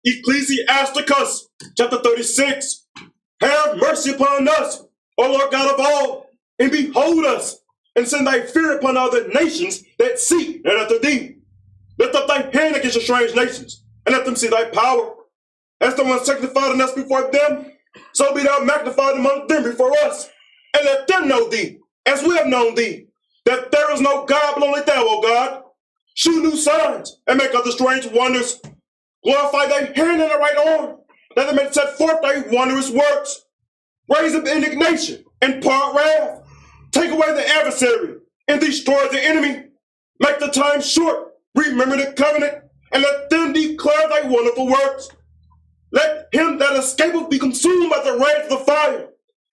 Ecclesiasticus, chapter 36. Have mercy upon us, O Lord God of all, and behold us, and send thy fear upon other nations that seek not after thee. Lift up thy hand against the strange nations, and let them see thy power. As the one sanctified in us before them, so be thou magnified among them before us, and let them know thee, as we have known thee, that there is no God but only thou, O God. Shew new signs, and make other strange wonders. Glorify thy hand and thy right arm, that they may set forth thy wondrous works. Raise up indignation and pour out wrath. Take away the adversary and destroy the enemy. Make the time short. Remember the covenant, and let them declare thy wonderful works. Let him that escapeth be consumed by the rage of the fire,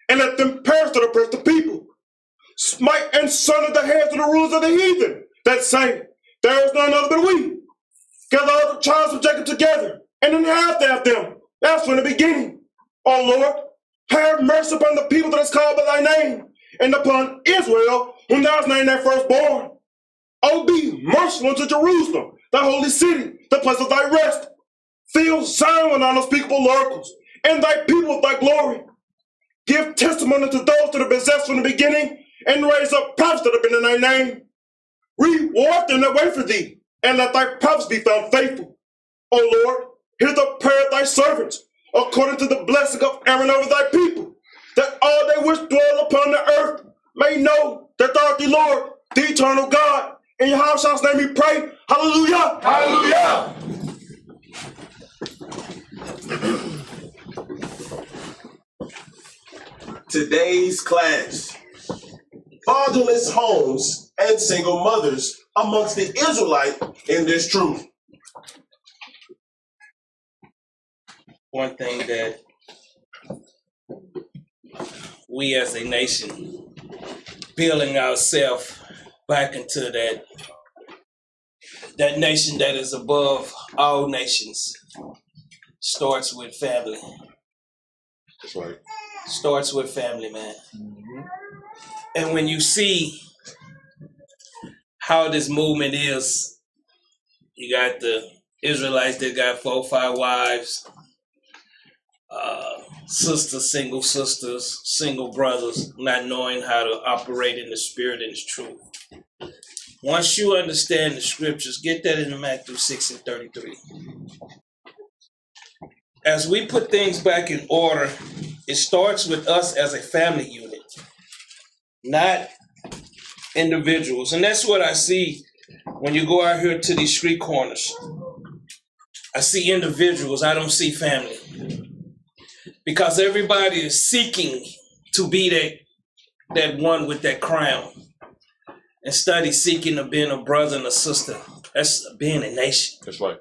and let them perish that oppress the people. Smite and sunder the heads of the rulers of the heathen, that say, there is none other but we. Gather all the tribes of Jacob together, and inherit them. That's from the beginning. O Lord, have mercy upon the people that is called by thy name, and upon Israel, whom thou hast named thy firstborn. O be merciful unto Jerusalem, thy holy city, the place of thy rest. Fill Zion with unspeakable oracles, and thy people with thy glory. Give testimony to those that are possessed from the beginning, and raise up prophets that have been in thy name. Reward them that wait for thee, and let thy prophets be found faithful. O Lord, hear the prayer of thy servants, according to the blessing of Aaron over thy people, that all they which dwell upon the earth may know that thou art the Lord, the eternal God. In your house name we pray. Hallelujah. Hallelujah. Today's class: fatherless homes and single mothers amongst the Israelites in this truth. One thing that we as a nation building ourselves back into that nation that is above all nations starts with family. That's right. Starts with family, man. And when you see how this movement is, you got the Israelites that got 4 or 5 wives, sisters, single brothers, not knowing how to operate in the spirit and the truth. Once you understand the scriptures, get that in Matthew 6 and 33. As we put things back in order, it starts with us as a family unit, not individuals. And that's what I see when you go out here to these street corners. I see individuals, I don't see family. Because everybody is seeking to be that one with that crown. Instead of seeking to being a brother and a sister. That's being a nation. That's right.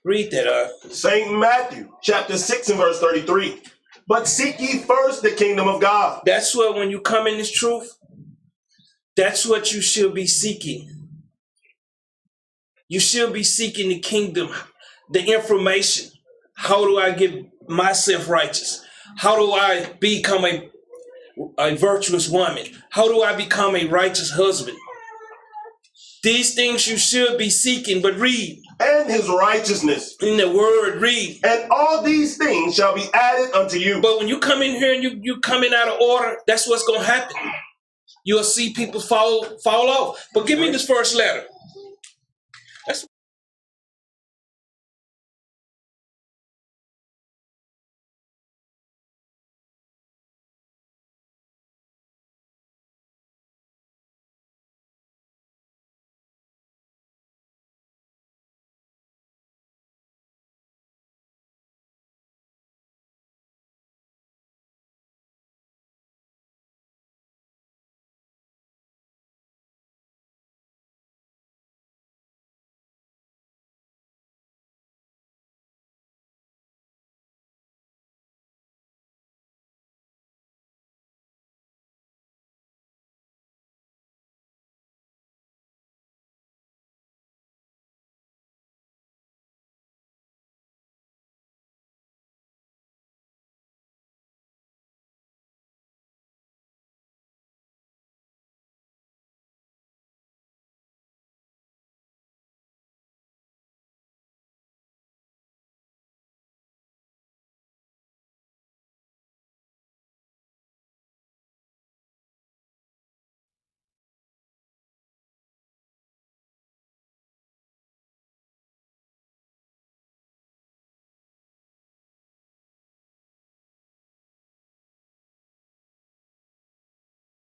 Read that. St. Matthew chapter 6 and verse 33. But seek ye first the kingdom of God. That's what, when you come in this truth, that's what you should be seeking. You should be seeking the kingdom, the information. How do I get myself righteous? How do I become a virtuous woman? How do I become a righteous husband? These things you should be seeking, but read. And his righteousness. In the word, read. And all these things shall be added unto you. But when you come in here and you come in out of order, that's what's going to happen. You'll see people fall off. But give me this first letter.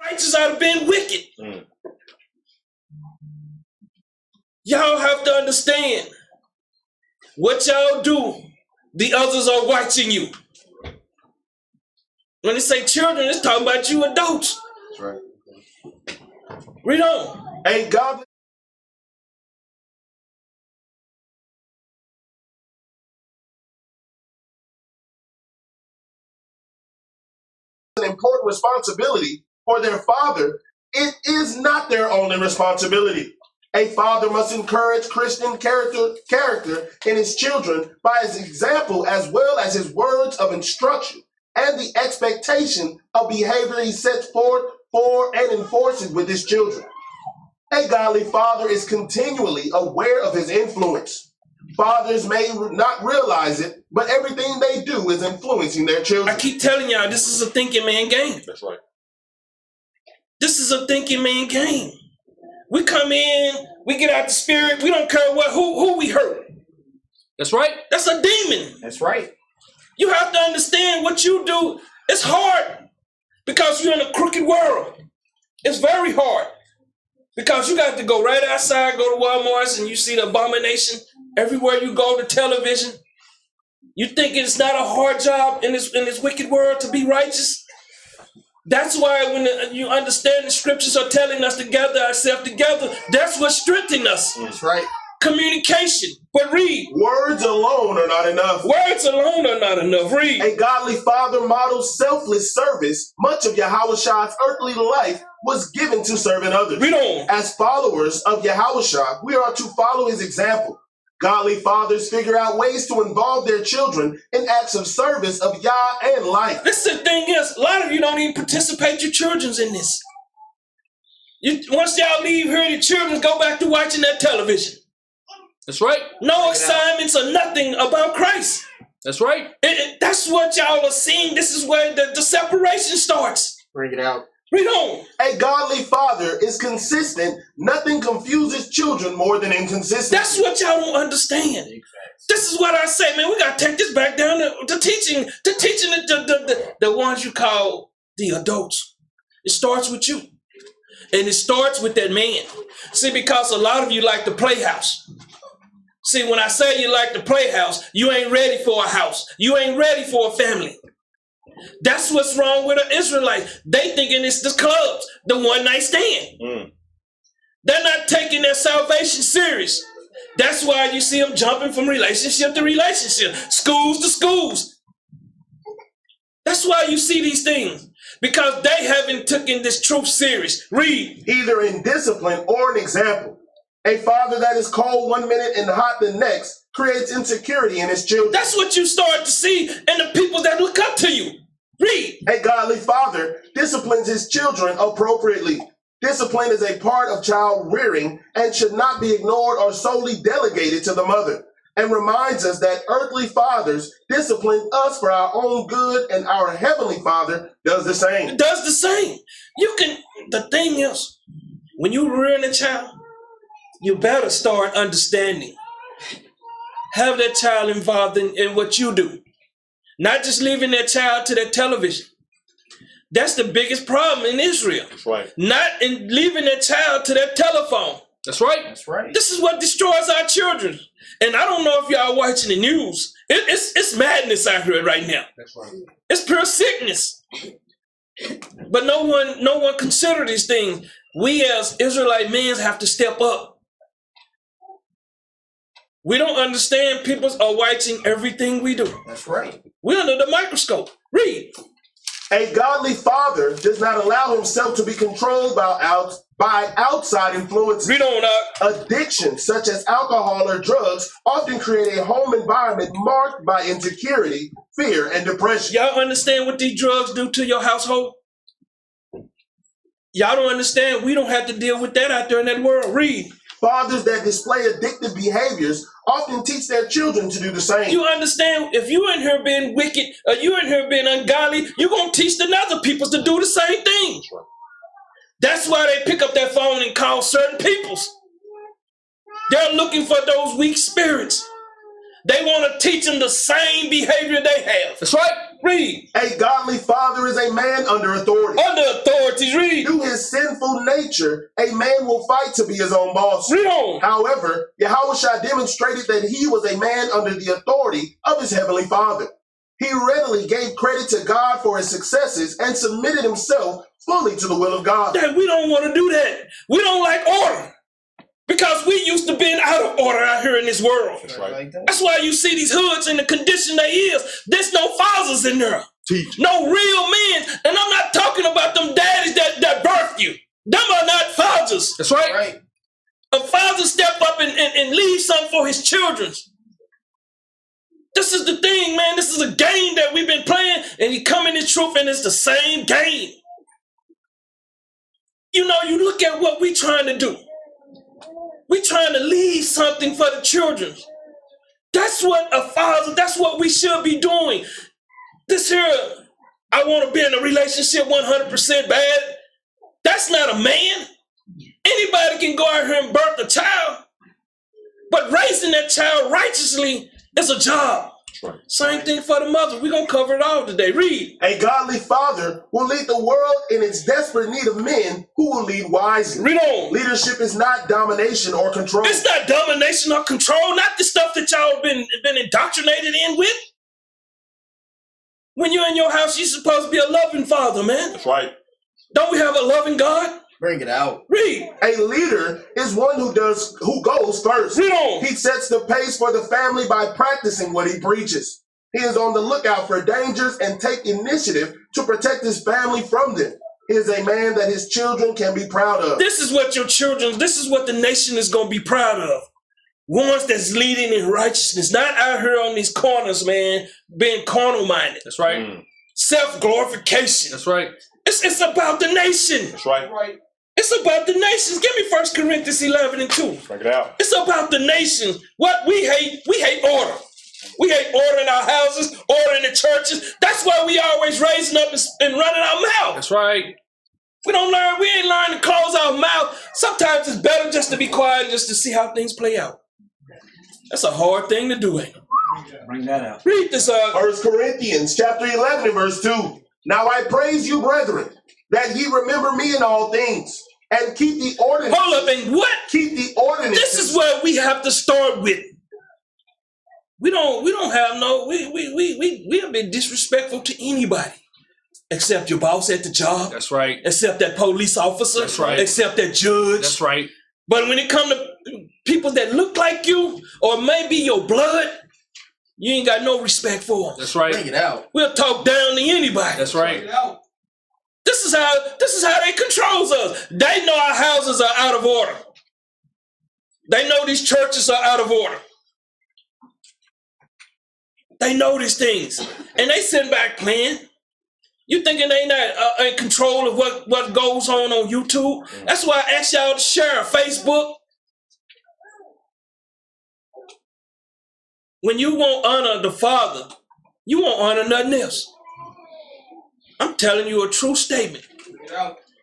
Righteous out of being wicked. Y'all have to understand what y'all do, the others are watching you. When they say children, it's talking about you adults. That's right. Read on. Ain't God an important responsibility for their father? It is not their only responsibility. A father must encourage Christian character in his children by his example, as well as his words of instruction and the expectation of behavior he sets forth for and enforces with his children. A godly father is continually aware of his influence. Fathers may not realize it, but everything they do is influencing their children. I keep telling y'all, this is a thinking man game. That's right. This is a thinking man game. We come in, we get out the spirit, we don't care who we hurt. That's right. That's a demon. That's right. You have to understand what you do. It's hard because you're in a crooked world. It's very hard because you got to go right outside, go to Walmart, and you see the abomination everywhere you go to television. You think it's not a hard job in this wicked world to be righteous? That's why when you understand the scriptures are telling us to gather ourselves together, that's what strengthens us. That's right. Communication. But read. Words alone are not enough. Words alone are not enough. Read. A godly father models selfless service. Much of Yahushua's earthly life was given to serving others. Read on. As followers of Yahushua, we are to follow his example. Godly fathers figure out ways to involve their children in acts of service of Yah and life. This is the thing is, a lot of you don't even participate your children's in this. Once y'all leave here, your children go back to watching that television. That's right. No assignments or nothing about Christ. That's right. That's what y'all are seeing. This is where the separation starts. Bring it out. Read on. A godly father is consistent. Nothing confuses children more than inconsistency. That's what y'all don't understand. This is what I say, man. We got to take this back down to teaching the ones you call the adults. It starts with you. And it starts with that man. See, because a lot of you like the playhouse. See, when I say you like the playhouse, you ain't ready for a house. You ain't ready for a family. That's what's wrong with the Israelites. They thinking it's the clubs, the one night stand. They're not taking their salvation serious. That's why you see them jumping from relationship to relationship, schools to schools. That's why you see these things, because they haven't taken this truth serious. Read. Either in discipline or an example. A father that is cold one minute and hot the next creates insecurity in his children. That's what you start to see in the people that look up to you. Read. A godly father disciplines his children appropriately. Discipline is a part of child rearing and should not be ignored or solely delegated to the mother, and reminds us that earthly fathers discipline us for our own good, and our heavenly Father does the same. It does the same. The thing is, when you rearing a child, you better start understanding. Have that child involved in what you do. Not just leaving that child to that television. That's the biggest problem in Israel. That's right. Not in leaving that child to that telephone. That's right. That's right. This is what destroys our children. And I don't know if y'all watching the news. It's madness out here right now. That's right. It's pure sickness. But no one consider these things. We as Israelite men have to step up. We don't understand people are watching everything we do. That's right. We're under the microscope. Read. A godly father does not allow himself to be controlled by outside influences. Read on up. Addictions such as alcohol or drugs often create a home environment marked by insecurity, fear, and depression. Y'all understand what these drugs do to your household? Y'all don't understand. We don't have to deal with that out there in that world. Read. Fathers that display addictive behaviors often teach their children to do the same. You understand, if you in here being wicked, or you in here being ungodly, you're going to teach the other people to do the same thing. That's why they pick up that phone and call certain peoples. They're looking for those weak spirits. They want to teach them the same behavior they have. That's right. Read. A godly father is a man under authority. Under authority. Read. Through his sinful nature, a man will fight to be his own boss. Read on. However, Yahushua demonstrated that he was a man under the authority of his heavenly Father. He readily gave credit to God for his successes and submitted himself fully to the will of God. Dad, we don't want to do that. We don't like order. Because we used to being out of order out here in this world. That's right. That's why you see these hoods in the condition they is. There's no fathers in there. Teach. No real men. And I'm not talking about them daddies that birthed you. Them are not fathers. That's right. A father step up and leave something for his children. This is the thing, man. This is a game that we've been playing, and you come in the truth, and it's the same game. You know, you look at what we're trying to do. We're trying to leave something for the children. That's what a father, that's what we should be doing. This here, I want to be in a relationship 100% bad. That's not a man. Anybody can go out here and birth a child, but raising that child righteously is a job. Right. Same thing for the mother. We're going to cover it all today. Read. A godly father will lead the world in its desperate need of men who will lead wisely. Read on. Leadership is not domination or control. It's not domination or control, not the stuff that y'all been indoctrinated in with. When you're in your house, you're supposed to be a loving father, man. That's right. Don't we have a loving God? Bring it out. Read. A leader is one who goes first. Read on. He sets the pace for the family by practicing what he preaches. He is on the lookout for dangers and take initiative to protect his family from them. He is a man that his children can be proud of. This is what this is what the nation is going to be proud of. Ones that's leading in righteousness, not out here on these corners, man, being carnal minded. That's right. Self-glorification. That's right. It's about the nation. That's right. It's about the nations. Give me 1 Corinthians 11 and 2. Check it out. It's about the nations. What we hate order. We hate order in our houses, order in the churches. That's why we always raising up and running our mouth. That's right. We ain't learning to close our mouth. Sometimes it's better just to be quiet and just to see how things play out. That's a hard thing to do, ain't it? Bring that out. Read this. 1 Corinthians chapter 11 and verse 2. Now I praise you, brethren, that ye remember me in all things, and keep the ordinances. Hold up, and what? Keep the ordinances. This is where we have to start with. We have been disrespectful to anybody. Except your boss at the job. That's right. Except that police officer. That's right. Except that judge. That's right. But when it comes to people that look like you, or maybe your blood, you ain't got no respect for them. That's right. Bring it out. We'll talk down to anybody. That's right. This is how they controls us. They know our houses are out of order. They know these churches are out of order. They know these things. And they sitting back playing. You thinking they not in control of what goes on YouTube? That's why I asked y'all to share Facebook. When you won't honor the Father, you won't honor nothing else. I'm telling you a true statement.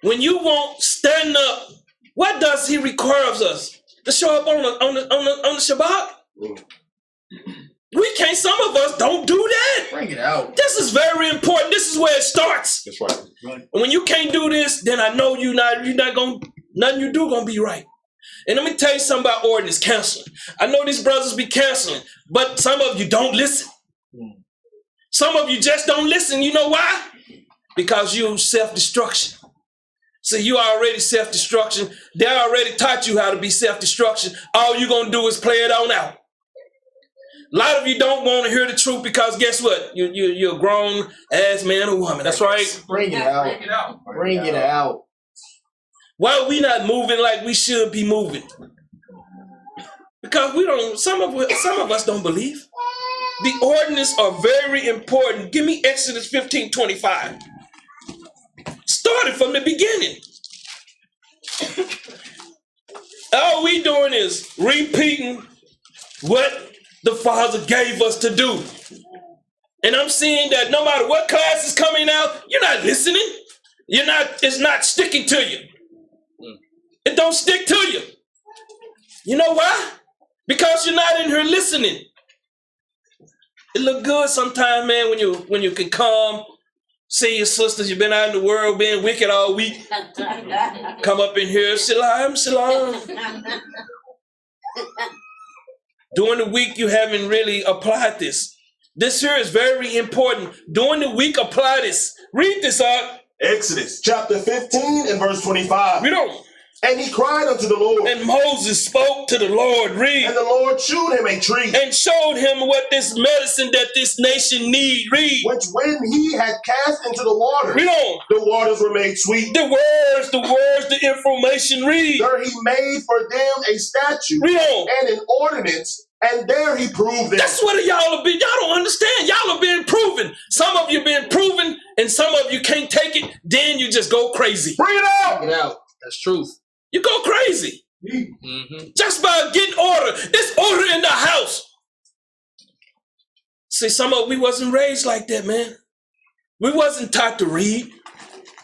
When you won't stand up, what does He require of us? To show up on the Shabbat? We can't. Some of us don't do that. Bring it out. This is very important. This is where it starts. That's right. Right. And when you can't do this, then I know you're not gonna, nothing you do gonna be right. And let me tell you something about ordinance counseling. I know these brothers be counseling, but some of you don't listen. Some of you just don't listen. You know why? Because you self-destruction. See, you already self-destruction. They already taught you how to be self-destruction. All you're gonna do is play it on out. A lot of you don't want to hear the truth because guess what? You're a grown ass man or woman. That's right. Bring it out. Bring it out. Why are we not moving like we should be moving? Because we don't. Some of us don't believe. The ordinances are very important. Give me Exodus 15:25. Started from the beginning. All we doing is repeating what the Father gave us to do. And I'm seeing that no matter what class is coming out, you're not listening. It's not sticking to you. It don't stick to you. You know why? Because you're not in here listening. It look good sometimes, man, when you can come, see your sisters, you've been out in the world being wicked all week. Come up in here, shalom, shalom. During the week, you haven't really applied this. This here is very important. During the week, apply this. Read this out. Exodus chapter 15 and verse 25. Read on. And he cried unto the Lord. And Moses spoke to the Lord. Read. And the Lord shewed him a tree. And showed him what this medicine that this nation need. Read. Which when he had cast into the waters, Read on. the waters were made sweet. The words, the information. Read. There he made for them a statute Read on. and an ordinance, and there he proved them. That's what y'all have been. Y'all don't understand. Y'all have been proven. Some of you been proven, and some of you can't take it. Then you just go crazy. Bring it out. Bring it out. That's truth. You go crazy. Just by getting order. It's order in the house. See, we wasn't raised like that, man. We wasn't taught to read.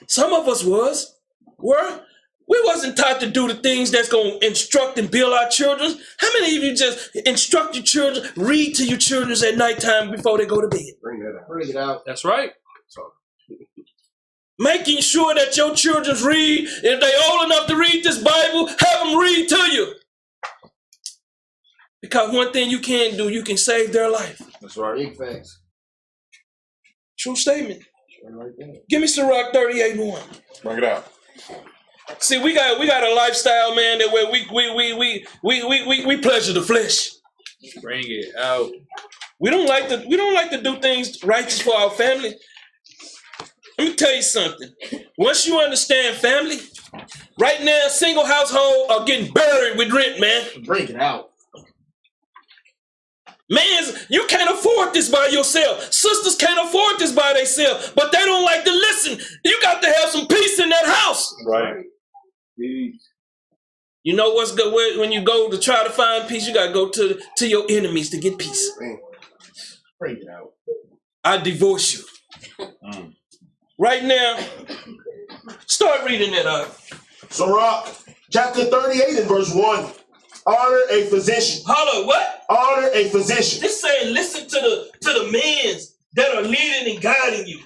Some of us was. We wasn't taught to do the things that's going to instruct and build our children. How many of you just instruct your children, read to your children at nighttime before they go to bed? Bring that out. Bring it out. That's right. Making sure that your children read. If they're old enough to read this Bible, have them read to you. Because one thing you can do, you can save their life. That's right. Big facts. True statement. Right there. Give me Sirach 38:1. Bring it out. See, we got a lifestyle, man, that where we pleasure the flesh. Bring it out. We don't like to do things righteous for our family. Let me tell you something. Once you understand family, right now single households are getting buried with rent, man. Bring it out. Mans, you can't afford this by yourself. Sisters can't afford this by themselves, but they don't like to listen. You got to have some peace in that house. Right. You know what's good when you go to try to find peace? You got to go to your enemies to get peace. Bring it out. I divorce you. Right now, start reading it up. Sirach, chapter 38 and verse 1. Honor a physician. Hold on, what? Honor a physician. This saying listen to the men that are leading and guiding you.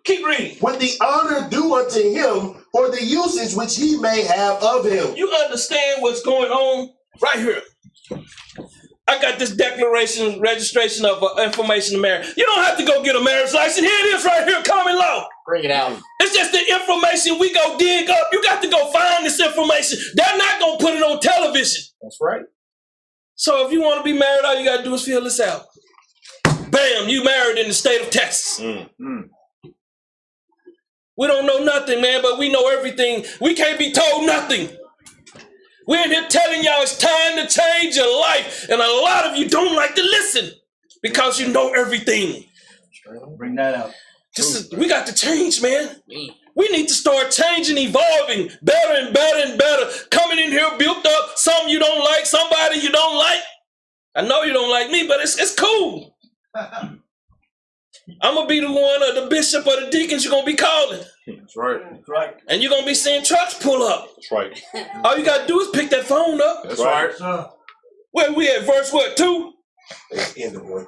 Keep reading. With the honor due unto him for the usage which he may have of him. You understand what's going on right here. I got this declaration, registration of information of marriage. You don't have to go get a marriage license. Here it is right here, common law. Bring it out. It's just the information we go dig up. You got to go find this information. They're not going to put it on television. That's right. So if you want to be married, all you got to do is fill this out. Bam, you married in the state of Texas. We don't know nothing, man, but we know everything. We can't be told nothing. We're in here telling y'all it's time to change your life. And a lot of you don't like to listen because you know everything. Bring that out. We got to change, man. We need to start changing, evolving, better and better and better. Coming in here built up, some you don't like, somebody you don't like. I know you don't like me, but it's cool. I'm going to be the one or the bishop or the deacons you're going to be calling. That's right. That's right. And you're going to be seeing trucks pull up. That's right. All you got to do is pick that phone up. That's right. Where we at? Verse what? 2? End of one.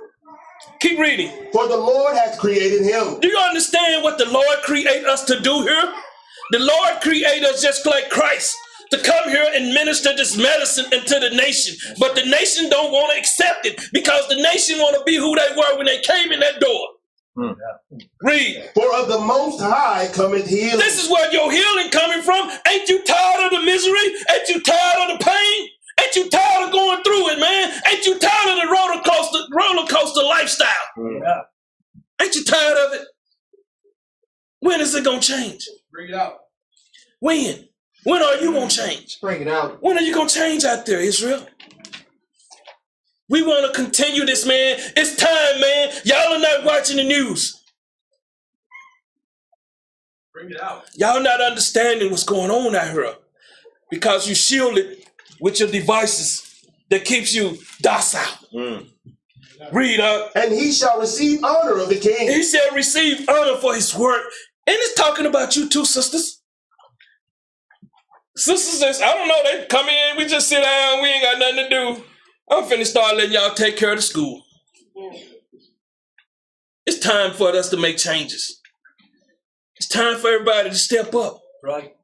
Keep reading. For the Lord hath created him. Do you understand what the Lord created us to do here? The Lord created us just like Christ, to come here and minister this medicine into the nation. But the nation don't want to accept it because the nation want to be who they were when they came in that door. Read. For of the Most High cometh healing. This is where your healing coming from. Ain't you tired of the misery? Ain't you tired of the pain? Ain't you tired of going through it, man? Ain't you tired of the roller coaster lifestyle? Yeah. Ain't you tired of it? When is it gonna change? Bring it out. When? When are you gonna change? Bring it out. When are you gonna change out there, Israel? We want to continue this, man. It's time, man. Y'all are not watching the news. Bring it out. Y'all not understanding what's going on out here because you shielded with your devices that keeps you docile. Read up. And he shall receive honor of the king. He shall receive honor for his work. And it's talking about you too, sisters. Sisters, I don't know, they come in, we just sit down, we ain't got nothing to do. I'm finna start letting y'all take care of the school. It's time for us to make changes. It's time for everybody to step up. Right.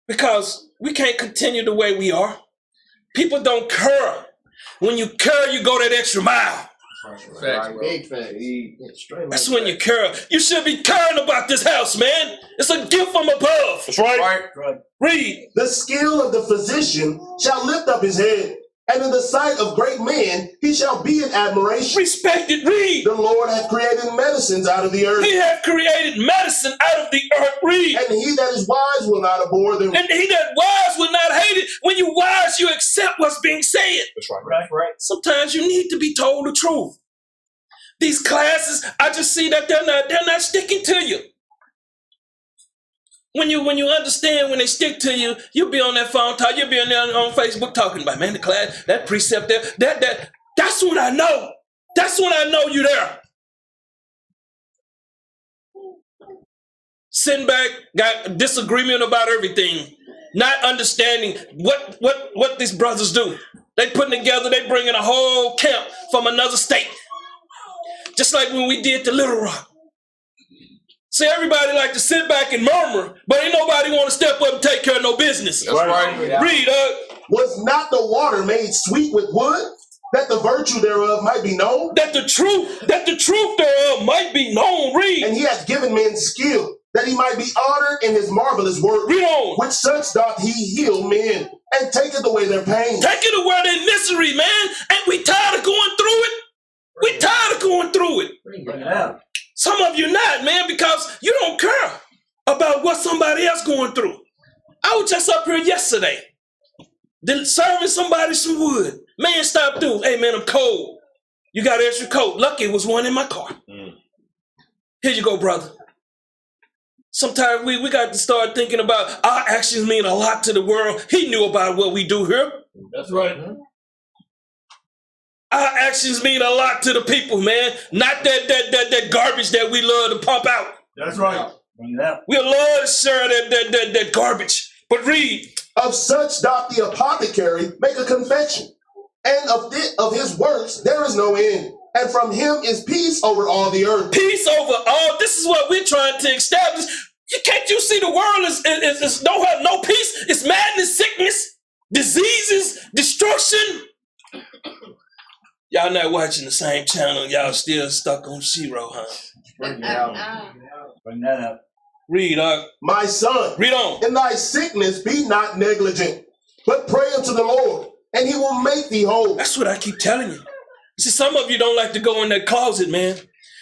Because we can't continue the way we are. People don't care. When you care, you go that extra mile. Big fact. That's when you care. You should be caring about this house, man. It's a gift from above. That's right. Read. The skill of the physician shall lift up his head, and in the sight of great men he shall be in admiration. Respect it. Read. The Lord hath created medicines out of the earth. He hath created medicine out of the earth. Read. And he that is wise will not abhor them. And he that wise will not hate it. When you wise, you accept what's being said. That's right. Right. Sometimes you need to be told the truth. These classes, I just see that they're not sticking to you. When you understand, when they stick to you, you'll be on that phone talk, you'll be on there on Facebook talking about, man, the class, that precept there, that's when I know. That's when I know you're there. sitting back, got a disagreement about everything, not understanding what these brothers do. They putting together, they bringing a whole camp from another state. Just like when we did the Little Rock. See, everybody like to sit back and murmur, but ain't nobody want to step up and take care of no business. That's right. Read, Was not the water made sweet with wood, that the virtue thereof might be known? that the truth thereof might be known. Read. And he hath given men skill, that he might be honored in his marvelous work. Read on. With such doth he heal men, and taketh away their pain. Take it away their misery, man. Ain't we tired of going through it? We tired of going through it. Bring it out. Some of you not, man, because you don't care about what somebody else going through. I was just up here yesterday, serving somebody some wood. Man stopped through. Hey, man, I'm cold. You got an extra coat? Lucky it was one in my car. Here you go, brother. Sometimes we got to start thinking about our actions mean a lot to the world. He knew about what we do here. That's right. Our actions mean a lot to the people, man. Not that garbage that we love to pump out. That's right. Bring it out. We love to share that garbage. But read. Of such doth the apothecary make a confection, and of his works there is no end. And from him is peace over all the earth. Peace over all. This is what we're trying to establish. Can't you see the world is don't have no peace? It's madness, sickness, diseases, destruction. Y'all not watching the same channel. Y'all still stuck on Zero, huh? Bring it out. Bring that out. Read, My son, read on. in thy sickness be not negligent, but pray unto the Lord, and he will make thee whole. That's what I keep telling you. See, some of you don't like to go in that closet, man.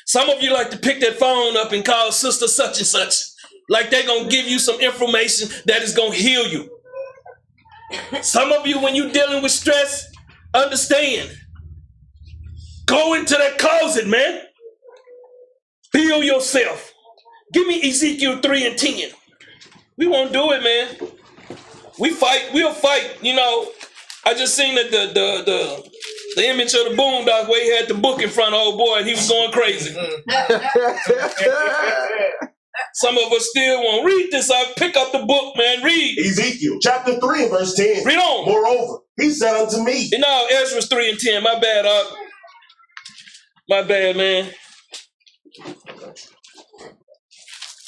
Some of you like to pick that phone up and call sister such and such. Like they're going to give you some information that is going to heal you. Some of you, when you're dealing with stress, understand. Go into that closet, man. Heal yourself. Give me Ezekiel 3:10. We won't do it, man. We'll fight. You know, I just seen that the image of the boondock where he had the book in front of old boy and he was going crazy. Some of us still won't read this. I pick up the book, man. Read. Ezekiel chapter 3 and verse 10. Read on. Moreover, he said unto me. No, Ezra's 3:10. My bad, my bad, man.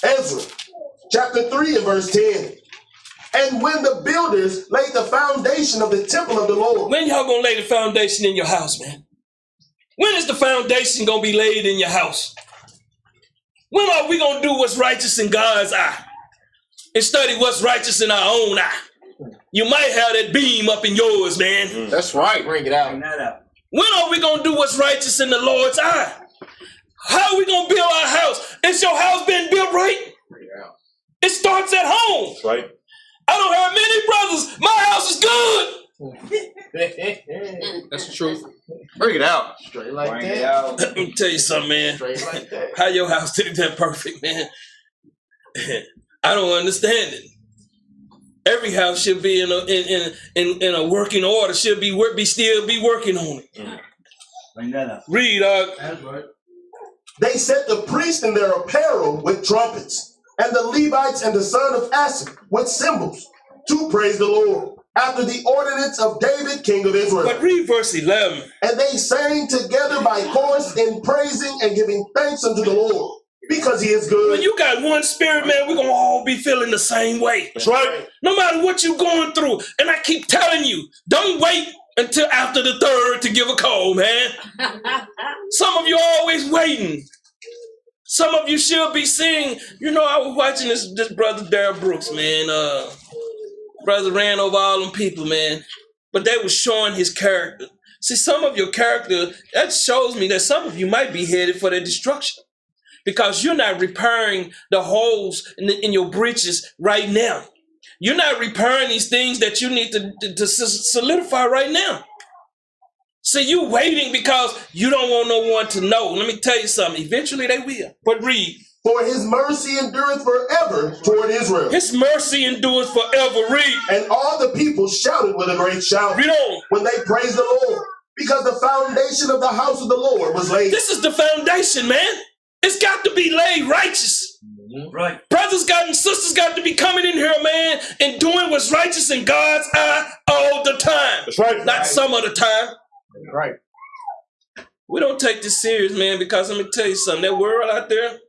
Ezra chapter 3 and verse 10. And when the builders laid the foundation of the temple of the Lord. When y'all gonna lay the foundation in your house, man? When is the foundation gonna be laid in your house? When are we gonna do what's righteous in God's eye and study what's righteous in our own eye? You might have that beam up in yours, man. That's right. Bring it out. Bring that out. When are we gonna do what's righteous in the Lord's eye? How are we gonna build our house? Is your house being built right? It starts at home. That's right. I don't have many brothers. My house is good. That's the truth. Bring it out. Straight like Bring that. it out. Let me tell you something, man. Straight like that. How your house did that perfect, man? I don't understand it. Every house should be in a working order. Should be still be working on it. Bring that out. Read, That's right. They set the priests in their apparel with trumpets, and the Levites and the son of Asaph with cymbals, to praise the Lord, after the ordinance of David, king of Israel. But read verse 11. And they sang together by chorus in praising and giving thanks unto the Lord, because he is good. When you got one spirit, man, we're going to all be feeling the same way. That's right. No matter what you're going through. And I keep telling you, don't wait until after the third to give a call, man. Some of you are always waiting. Some of you should be seeing, you know, I was watching this brother Darryl Brooks, man. Brother ran over all them people, man. But they was showing his character. See, some of your character, that shows me that some of you might be headed for their destruction. Because you're not repairing the holes in your breeches right now. You're not repairing these things that you need to solidify right now. See, you waiting because you don't want no one to know. Let me tell you something. Eventually they will. But read. For his mercy endureth forever toward Israel. His mercy endures forever. Read. And all the people shouted with a great shout. Read on. When they praised the Lord, because the foundation of the house of the Lord was laid. This is the foundation, man. It's got to be laid righteous. Right. Brothers and sisters got to be coming in here, man, and doing what's righteous in God's eye all the time. That's right. Not some of the time. Right. We don't take this serious, man, because let me tell you something. That world out there,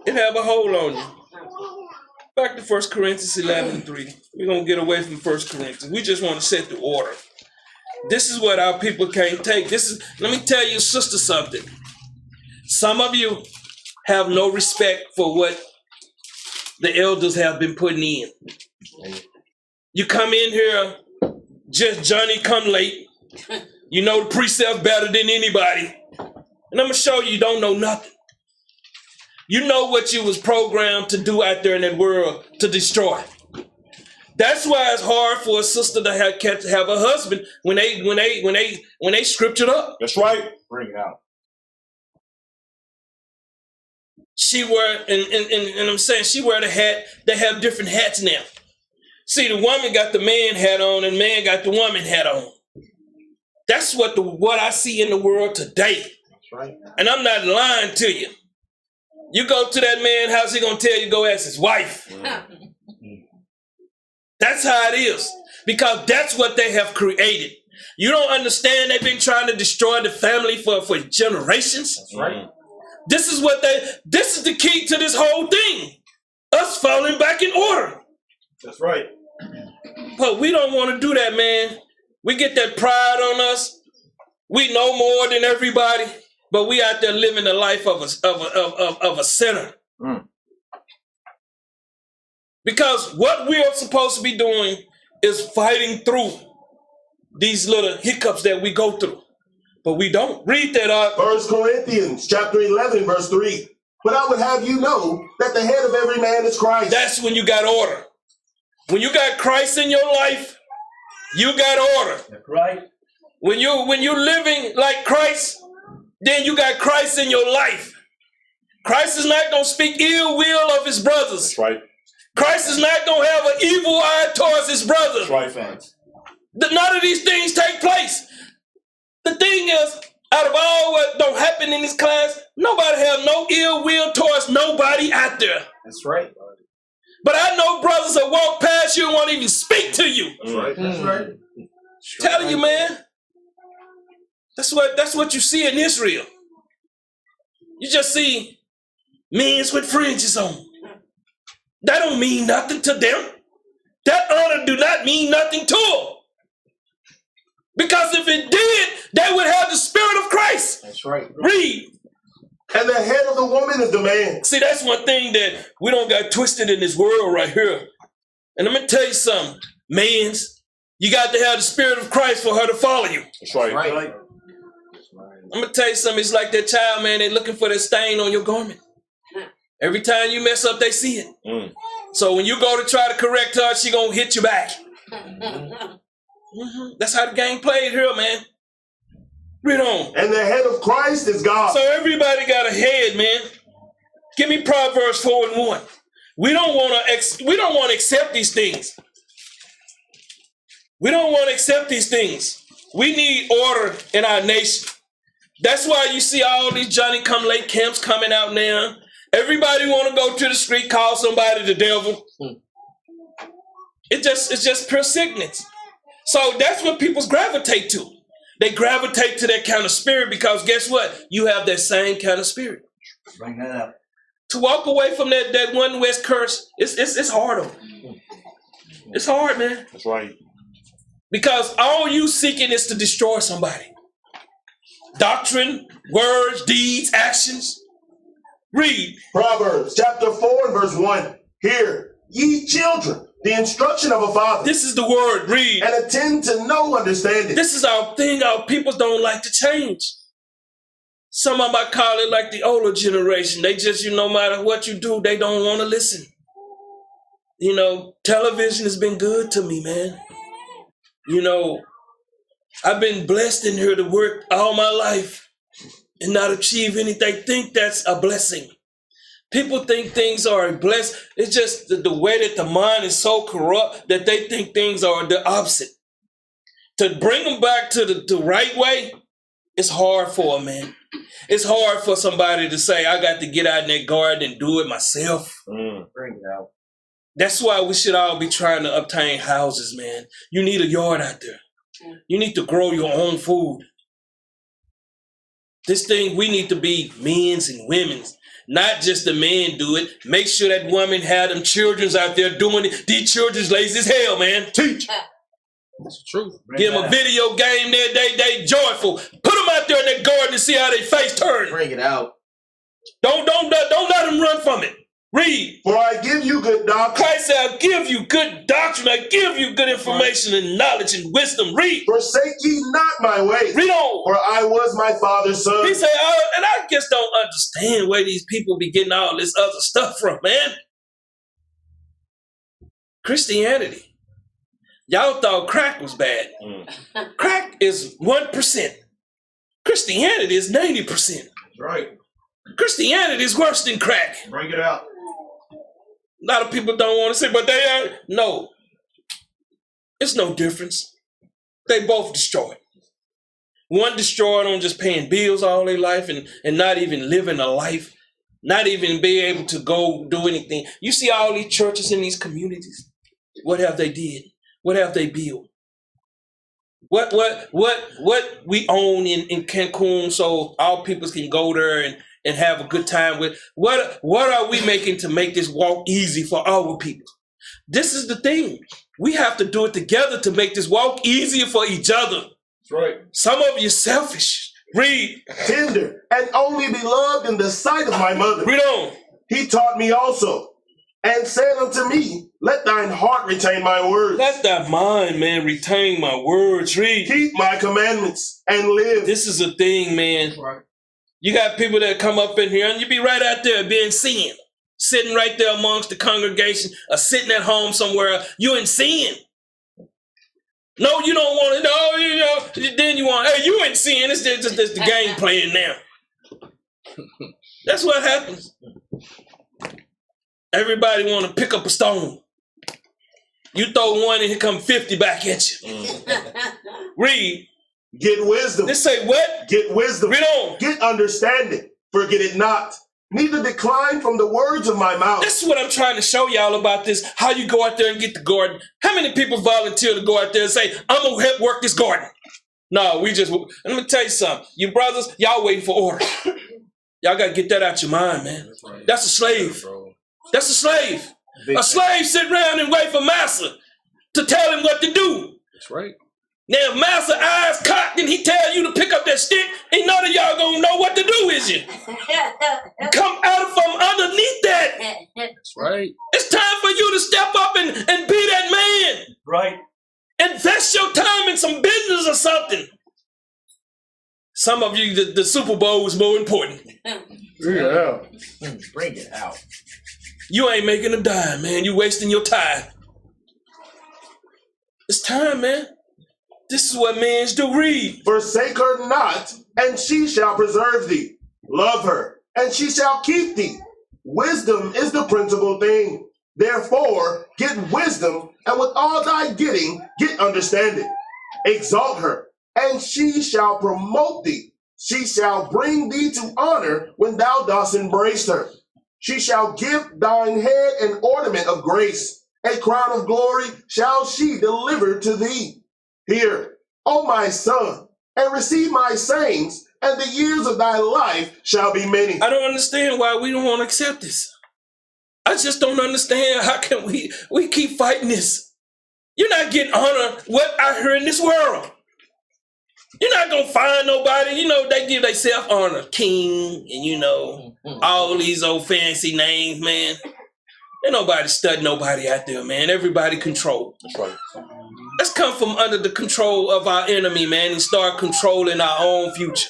it have a hold on you. Back to 1 Corinthians 11:3. We're going to get away from 1 Corinthians. We just want to set the order. This is what our people can't take. Let me tell you, sister, something. Some of you have no respect for what the elders have been putting in. You come in here, just Johnny come late. You know the precept better than anybody. And I'm going to show you don't know nothing. You know what you was programmed to do out there in that world, to destroy. That's why it's hard for a sister to have a husband when they scriptured up. That's right. Bring it out. She wear and I'm saying she wear the hat. They have different hats now. See, the woman got the man hat on, and man got the woman hat on. That's what I see in the world today. That's right. And I'm not lying to you. You go to that man's house, he gonna tell you go ask his wife. That's how it is. Because that's what they have created. You don't understand they've been trying to destroy the family for generations. That's right. This is the key to this whole thing. Us falling back in order. That's right. But we don't want to do that, man. We get that pride on us. We know more than everybody, but we out there living the life of a sinner. Because what we are supposed to be doing is fighting through these little hiccups that we go through. But we don't. Read that up. 1 Corinthians chapter 11, verse 3. But I would have you know that the head of every man is Christ. That's when you got order. When you got Christ in your life, you got order. That's right. When you're living like Christ, then you got Christ in your life. Christ is not going to speak ill will of his brothers. That's right. Christ is not going to have an evil eye towards his brothers. That's right, fans. None of these things take place. The thing is, out of all what don't happen in this class, nobody have no ill will towards nobody out there. That's right. But I know brothers that walk past you and won't even speak to you. That's right. That's right. Telling you, man. That's what you see in Israel. You just see men with fringes on. That don't mean nothing to them. That honor do not mean nothing to them. Because if it did, they would have the spirit of Christ. That's right. Read. And the head of the woman is the man. See, that's one thing that we don't got twisted in this world right here. And I'm going to tell you something. Mans, you got to have the spirit of Christ for her to follow you. That's right. Right. I'm going to tell you something. It's like that child, man. They're looking for that stain on your garment. Every time you mess up, they see it. So when you go to try to correct her, she going to hit you back. That's how the game played here, man. Read on. And the head of Christ is God. So everybody got a head, man. Give me Proverbs 4:1. We don't want to accept these things. We don't want to accept these things. We need order in our nation. That's why you see all these Johnny-come-late camps coming out now. Everybody want to go to the street, call somebody the devil. It's just pure sickness. So that's what people gravitate to. They gravitate to that kind of spirit because guess what? You have that same kind of spirit. Bring that up. To walk away from that one West curse, it's hard. It's hard, man. That's right. Because all you seeking is to destroy somebody. Doctrine, words, deeds, actions. Read. Proverbs chapter 4 and verse 1. Hear, ye children, the instruction of a father. This is the word. Read. And attend to no understanding. This is our thing. Our people don't like to change. Some of them I call it like the older generation. They just, no matter what you do, they don't want to listen. Television has been good to me, man. I've been blessed in here to work all my life and not achieve anything. They think that's a blessing. People think things are a blessing. It's just the way that the mind is so corrupt that they think things are the opposite. To bring them back to the right way, It's hard for a man. It's hard for somebody to say, I got to get out in that garden and do it myself. Bring it out. That's why we should all be trying to obtain houses, man. You need a yard out there. You need to grow your own food. This thing, we need to be men's and women's. Not just the men do it. Make sure that woman have them children's out there doing it. These children's lazy as hell, man. Teach. That's the truth. Give them a video game there, they joyful. Put them out there in that garden and see how they face turn. Bring it out. Don't let them run from it. Read. For I give you good doctrine. Christ said, I give you good doctrine. I give you good information and knowledge and wisdom. Read. Forsake ye not my ways. Read on. For I was my father's son. He said, and I just don't understand where these people be getting all this other stuff from, man. Christianity. Y'all thought crack was bad. Crack is 1%. Christianity is 90%. That's right. Christianity is worse than crack. Bring it out. A lot of people don't want to say, but they are. No. It's no difference. They both destroyed. One destroyed on just paying bills all their life and not even living a life, not even being able to go do anything. You see all these churches in these communities. What have they did? What have they built? What we own in Cancun so our people can go there and have a good time with? What are we making to make this walk easy for our people? This is the thing. We have to do it together to make this walk easier for each other. That's right. Some of you selfish. Read. Tender and only beloved in the sight of my mother. Read on. He taught me also, and said unto me, let thine heart retain my words. Let thy mind, man, retain my words. Read. Keep my commandments and live. This is a thing, man. Right. You got people that come up in here and you be right out there being seen. Sitting right there amongst the congregation or sitting at home somewhere. You in sin. No, you don't want it. No, you know, then you want, hey, you in sin. It's just the game playing now. That's what happens. Everybody want to pick up a stone. You throw one and here come 50 back at you. Read. Get wisdom. They say what? Get wisdom. Read on. Get understanding. Forget it not. Neither decline from the words of my mouth. This is what I'm trying to show y'all about this. How you go out there and get the garden. How many people volunteer to go out there and say, I'm going to help work this garden? No, let me tell you something. You brothers, y'all waiting for order. Y'all got to get that out your mind, man. That's right. That's a slave. That's a slave. A slave sit around and wait for master to tell him what to do. That's right. Now, if master eyes cocked and he tell you to pick up that stick, ain't none of y'all gonna know what to do, is you? Come out from underneath that. That's right. It's time for you to step up and be that man. Right. Invest your time in some business or something. Some of you, the Super Bowl is more important. Yeah. Bring it out. You ain't making a dime, man. You wasting your time. It's time, man. This is what men do. Read. Forsake her not, and she shall preserve thee. Love her, and she shall keep thee. Wisdom is the principal thing. Therefore, get wisdom, and with all thy getting, get understanding. Exalt her, and she shall promote thee. She shall bring thee to honor when thou dost embrace her. She shall give thine head an ornament of grace. A crown of glory shall she deliver to thee. Hear, O my son, and receive my sayings, and the years of thy life shall be many. I don't understand why we don't want to accept this. I just don't understand how can we keep fighting this. You're not getting honor what I hear in this world. You're not going to find nobody. You know, they give themselves honor. King and, all these old fancy names, man. Ain't nobody studying nobody out there, man. Everybody control. That's right. Let's come from under the control of our enemy, man, and start controlling our own future.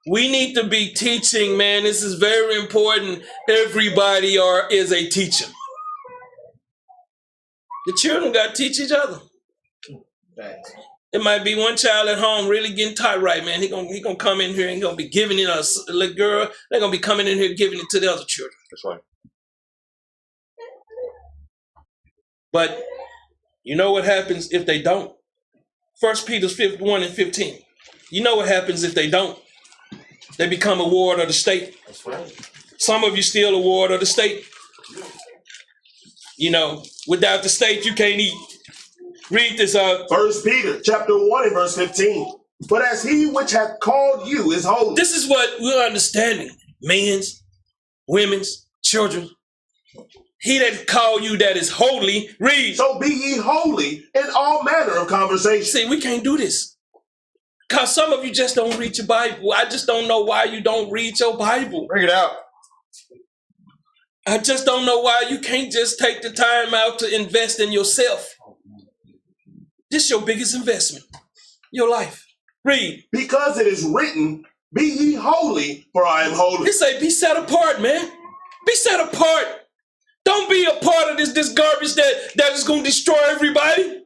We need to be teaching, man. This is very important. Everybody is a teacher. The children got to teach each other. It might be one child at home really getting taught right, man. He gonna come in here and he gonna be giving it a little girl. They're gonna be coming in here giving it to the other children. That's right. But you know what happens if they don't? 1 Peter 1 and 15. You know what happens if they don't? They become a ward of the state. That's right. Some of you still a ward of the state. You know, without the state, you can't eat. Read this out. 1 Peter chapter 1 and verse 15. But as he which hath called you is holy. This is what we're understanding. Men's, women's, children. He that called you that is holy, read. So be ye holy in all manner of conversation. See, we can't do this. Because some of you just don't read your Bible. I just don't know why you don't read your Bible. Bring it out. I just don't know why you can't just take the time out to invest in yourself. This is your biggest investment. Your life. Read. Because it is written, be ye holy, for I am holy. It say be set apart, man. Be set apart. Don't be a part of this garbage that is going to destroy everybody.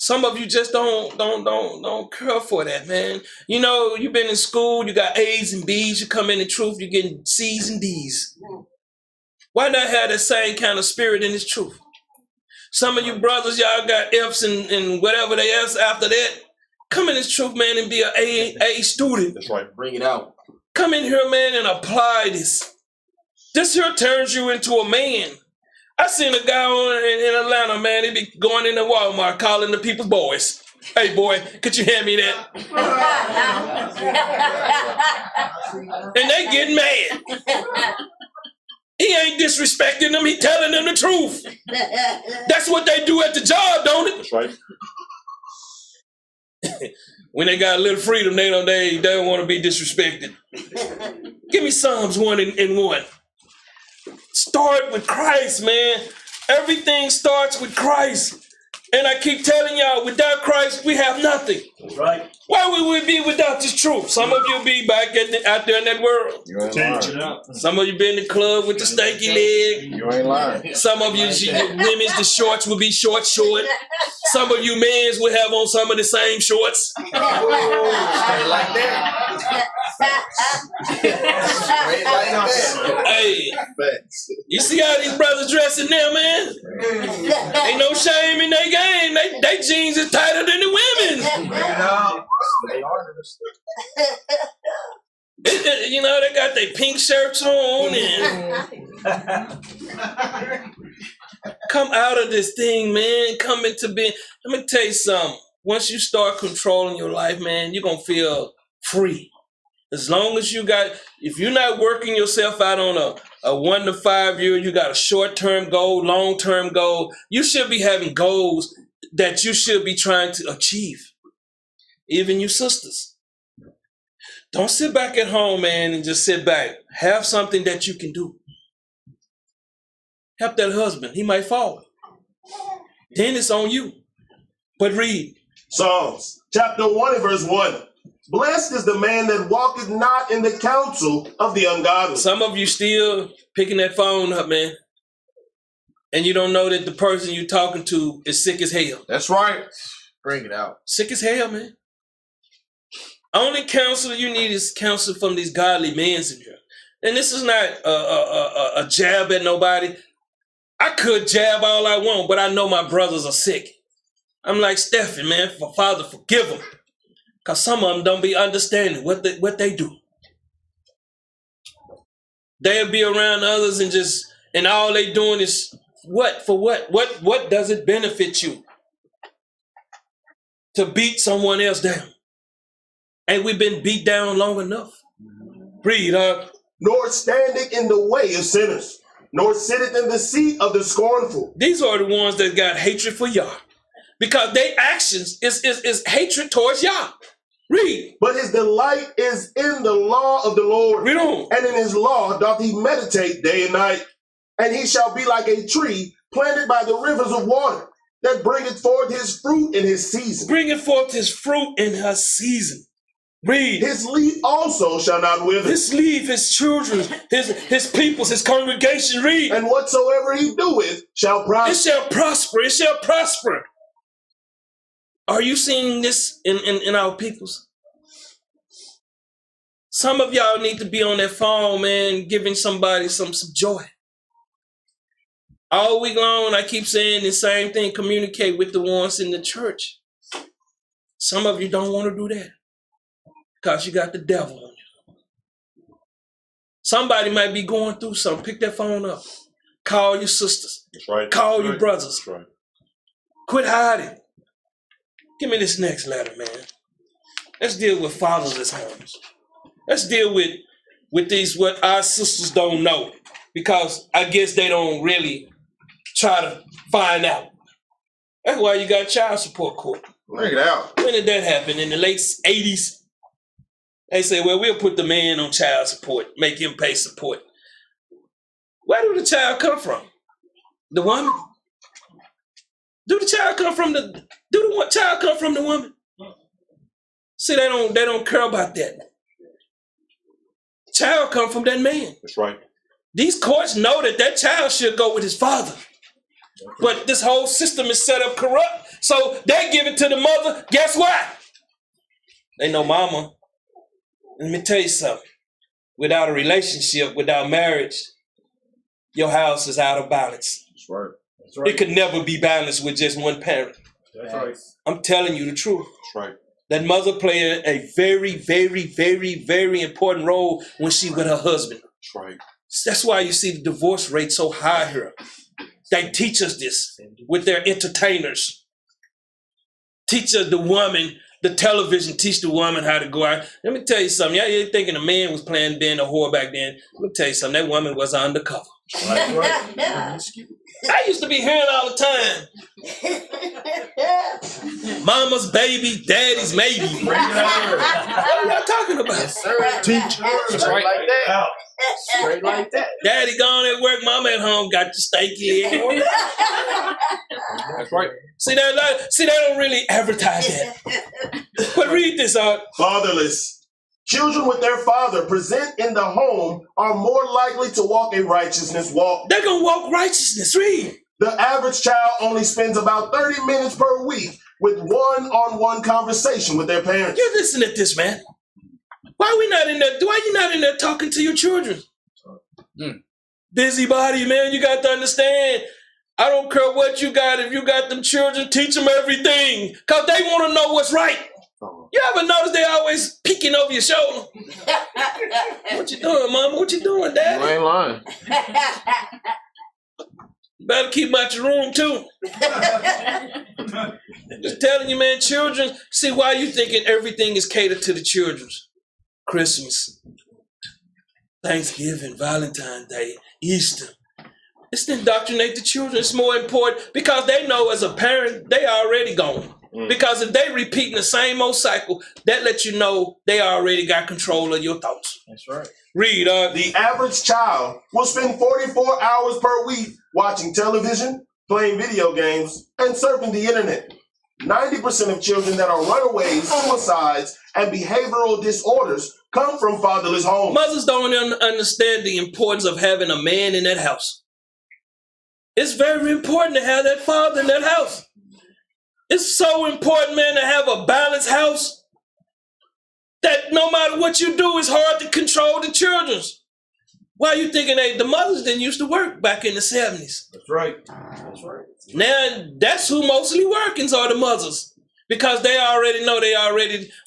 Some of you just don't care for that, man. You know, you've been in school, you got A's and B's, you come in the truth, you're getting C's and D's. Why not have that same kind of spirit in this truth? Some of you brothers, y'all got F's and whatever they else after that. Come in this truth, man, and be an A student. That's right. Bring it out. Come in here, man, and apply this. This here turns you into a man. I seen a guy in Atlanta, man, he be going into Walmart calling the people's boys. Hey, boy, could you hand me that? And they getting mad. He ain't disrespecting them, he telling them the truth. That's what they do at the job, don't it? That's right. When they got a little freedom, they don't want to be disrespected. Give me Psalms 1 and 1. Start with Christ, man. Everything starts with Christ. And I keep telling y'all, without Christ, we have nothing. That's right. Why would we be without this truth? Some of you be back out there in that world. You ain't Change it lying. up. Some of you be in the club with the stanky leg. You ain't lying. Some of you, women's, the shorts will be short. Some of you men's will have on some of the same shorts. Straight like that. Straight like that. Hey, you see how these brothers dressing now, man? Ain't no shame in their game. They jeans is tighter than the women. Bring it out. They are. You know, they got their pink shirts on and come out of this thing, man. Come into being. Let me tell you something. Once you start controlling your life, man, you're going to feel free. As long as if you're not working yourself out on a 1 to 5 year, you got a short-term goal, long-term goal, you should be having goals that you should be trying to achieve. Even you sisters. Don't sit back at home, man, and just sit back. Have something that you can do. Help that husband. He might fall. Then it's on you. But read. Psalms chapter 1 and verse 1. Blessed is the man that walketh not in the counsel of the ungodly. Some of you still picking that phone up, man. And you don't know that the person you're talking to is sick as hell. That's right. Bring it out. Sick as hell, man. Only counsel you need is counsel from these godly men in here. And this is not a jab at nobody. I could jab all I want, but I know my brothers are sick. I'm like, Stephen, man, Father, forgive them. Because some of them don't be understanding what they do. They'll be around others and all they doing is what? For what? What does it benefit you to beat someone else down? Ain't we been beat down long enough? Read, Nor standeth in the way of sinners, nor sitteth in the seat of the scornful. These are the ones that got hatred for Yah. Because their actions is hatred towards Yah. Read. But his delight is in the law of the Lord. Read on. And in his law doth he meditate day and night. And he shall be like a tree planted by the rivers of water, that bringeth forth his fruit in his season. Bringing forth his fruit in her season. Read. His leaf also shall not wither. His leaf, his children, his peoples, his congregation. Read. And whatsoever he doeth shall prosper. It shall prosper. It shall prosper. Are you seeing this in our peoples? Some of y'all need to be on that phone, man, giving somebody some joy. All week long, I keep saying the same thing. Communicate with the ones in the church. Some of you don't want to do that because you got the devil on you. Somebody might be going through something. Pick that phone up. Call your sisters. That's right. Call your brothers. That's right. Quit hiding. Give me this next letter, man. Let's deal with fatherless homes. Let's deal with these what our sisters don't know, because I guess they don't really try to find out. That's why you got child support court. Bring it out. When did that happen? In the late 80s? They say, well, we'll put the man on child support, make him pay support. Where do the child come from? The woman? Do the child come from the child come from the woman? See, they don't care about that. Child come from that man. That's right. These courts know that child should go with his father. But this whole system is set up corrupt. So they give it to the mother. Guess what? They know mama. Let me tell you something. Without a relationship, without marriage, your house is out of balance. That's right. That's right. It could never be balanced with just one parent. That's right. I'm telling you the truth. That's right. That mother played a very, very, very, very important role when she with her husband. That's right. That's why you see the divorce rate so high here. They teach us this with their entertainers. Teach us the woman, the television teach the woman how to go out. Let me tell you something. Y'all thinking a man was playing being a whore back then. Let me tell you something. That woman was undercover. Right. I used to be hearing all the time. Mama's baby, daddy's maybe. What are y'all talking about? Yes, sir. Teach. Straight like that. Straight like that. Daddy gone at work, mama at home, got your stanky egg. That's right. See, they don't really advertise that. But read this out. Fatherless. Children with their father present in the home are more likely to walk a righteousness walk. They're going to walk righteousness. Read. The average child only spends about 30 minutes per week with one-on-one conversation with their parents. You listen at this, man. Why are we not in there? Why are you not in there talking to your children? Busybody, man. You got to understand. I don't care what you got. If you got them children, teach them everything. Because they want to know what's right. You ever notice they always peeking over your shoulder? What you doing, mama? What you doing, daddy? You ain't lying. You better keep them out your room, too. Just telling you, man, children, see why you thinking everything is catered to the children's. Christmas, Thanksgiving, Valentine's Day, Easter. It's to indoctrinate the children. It's more important because they know as a parent, they already gone. Because if they repeating the same old cycle, that lets you know they already got control of your thoughts. That's right. Read. The average child will spend 44 hours per week watching television, playing video games, and surfing the internet. 90% of children that are runaways, suicides, and behavioral disorders come from fatherless homes. Mothers don't understand the importance of having a man in that house. It's very important to have that father in that house. It's so important, man, to have a balanced house that no matter what you do, it's hard to control the children. Why are you thinking the mothers didn't used to work back in the 70s? That's right. That's right. Now, that's who mostly workings are, the mothers. Because they already know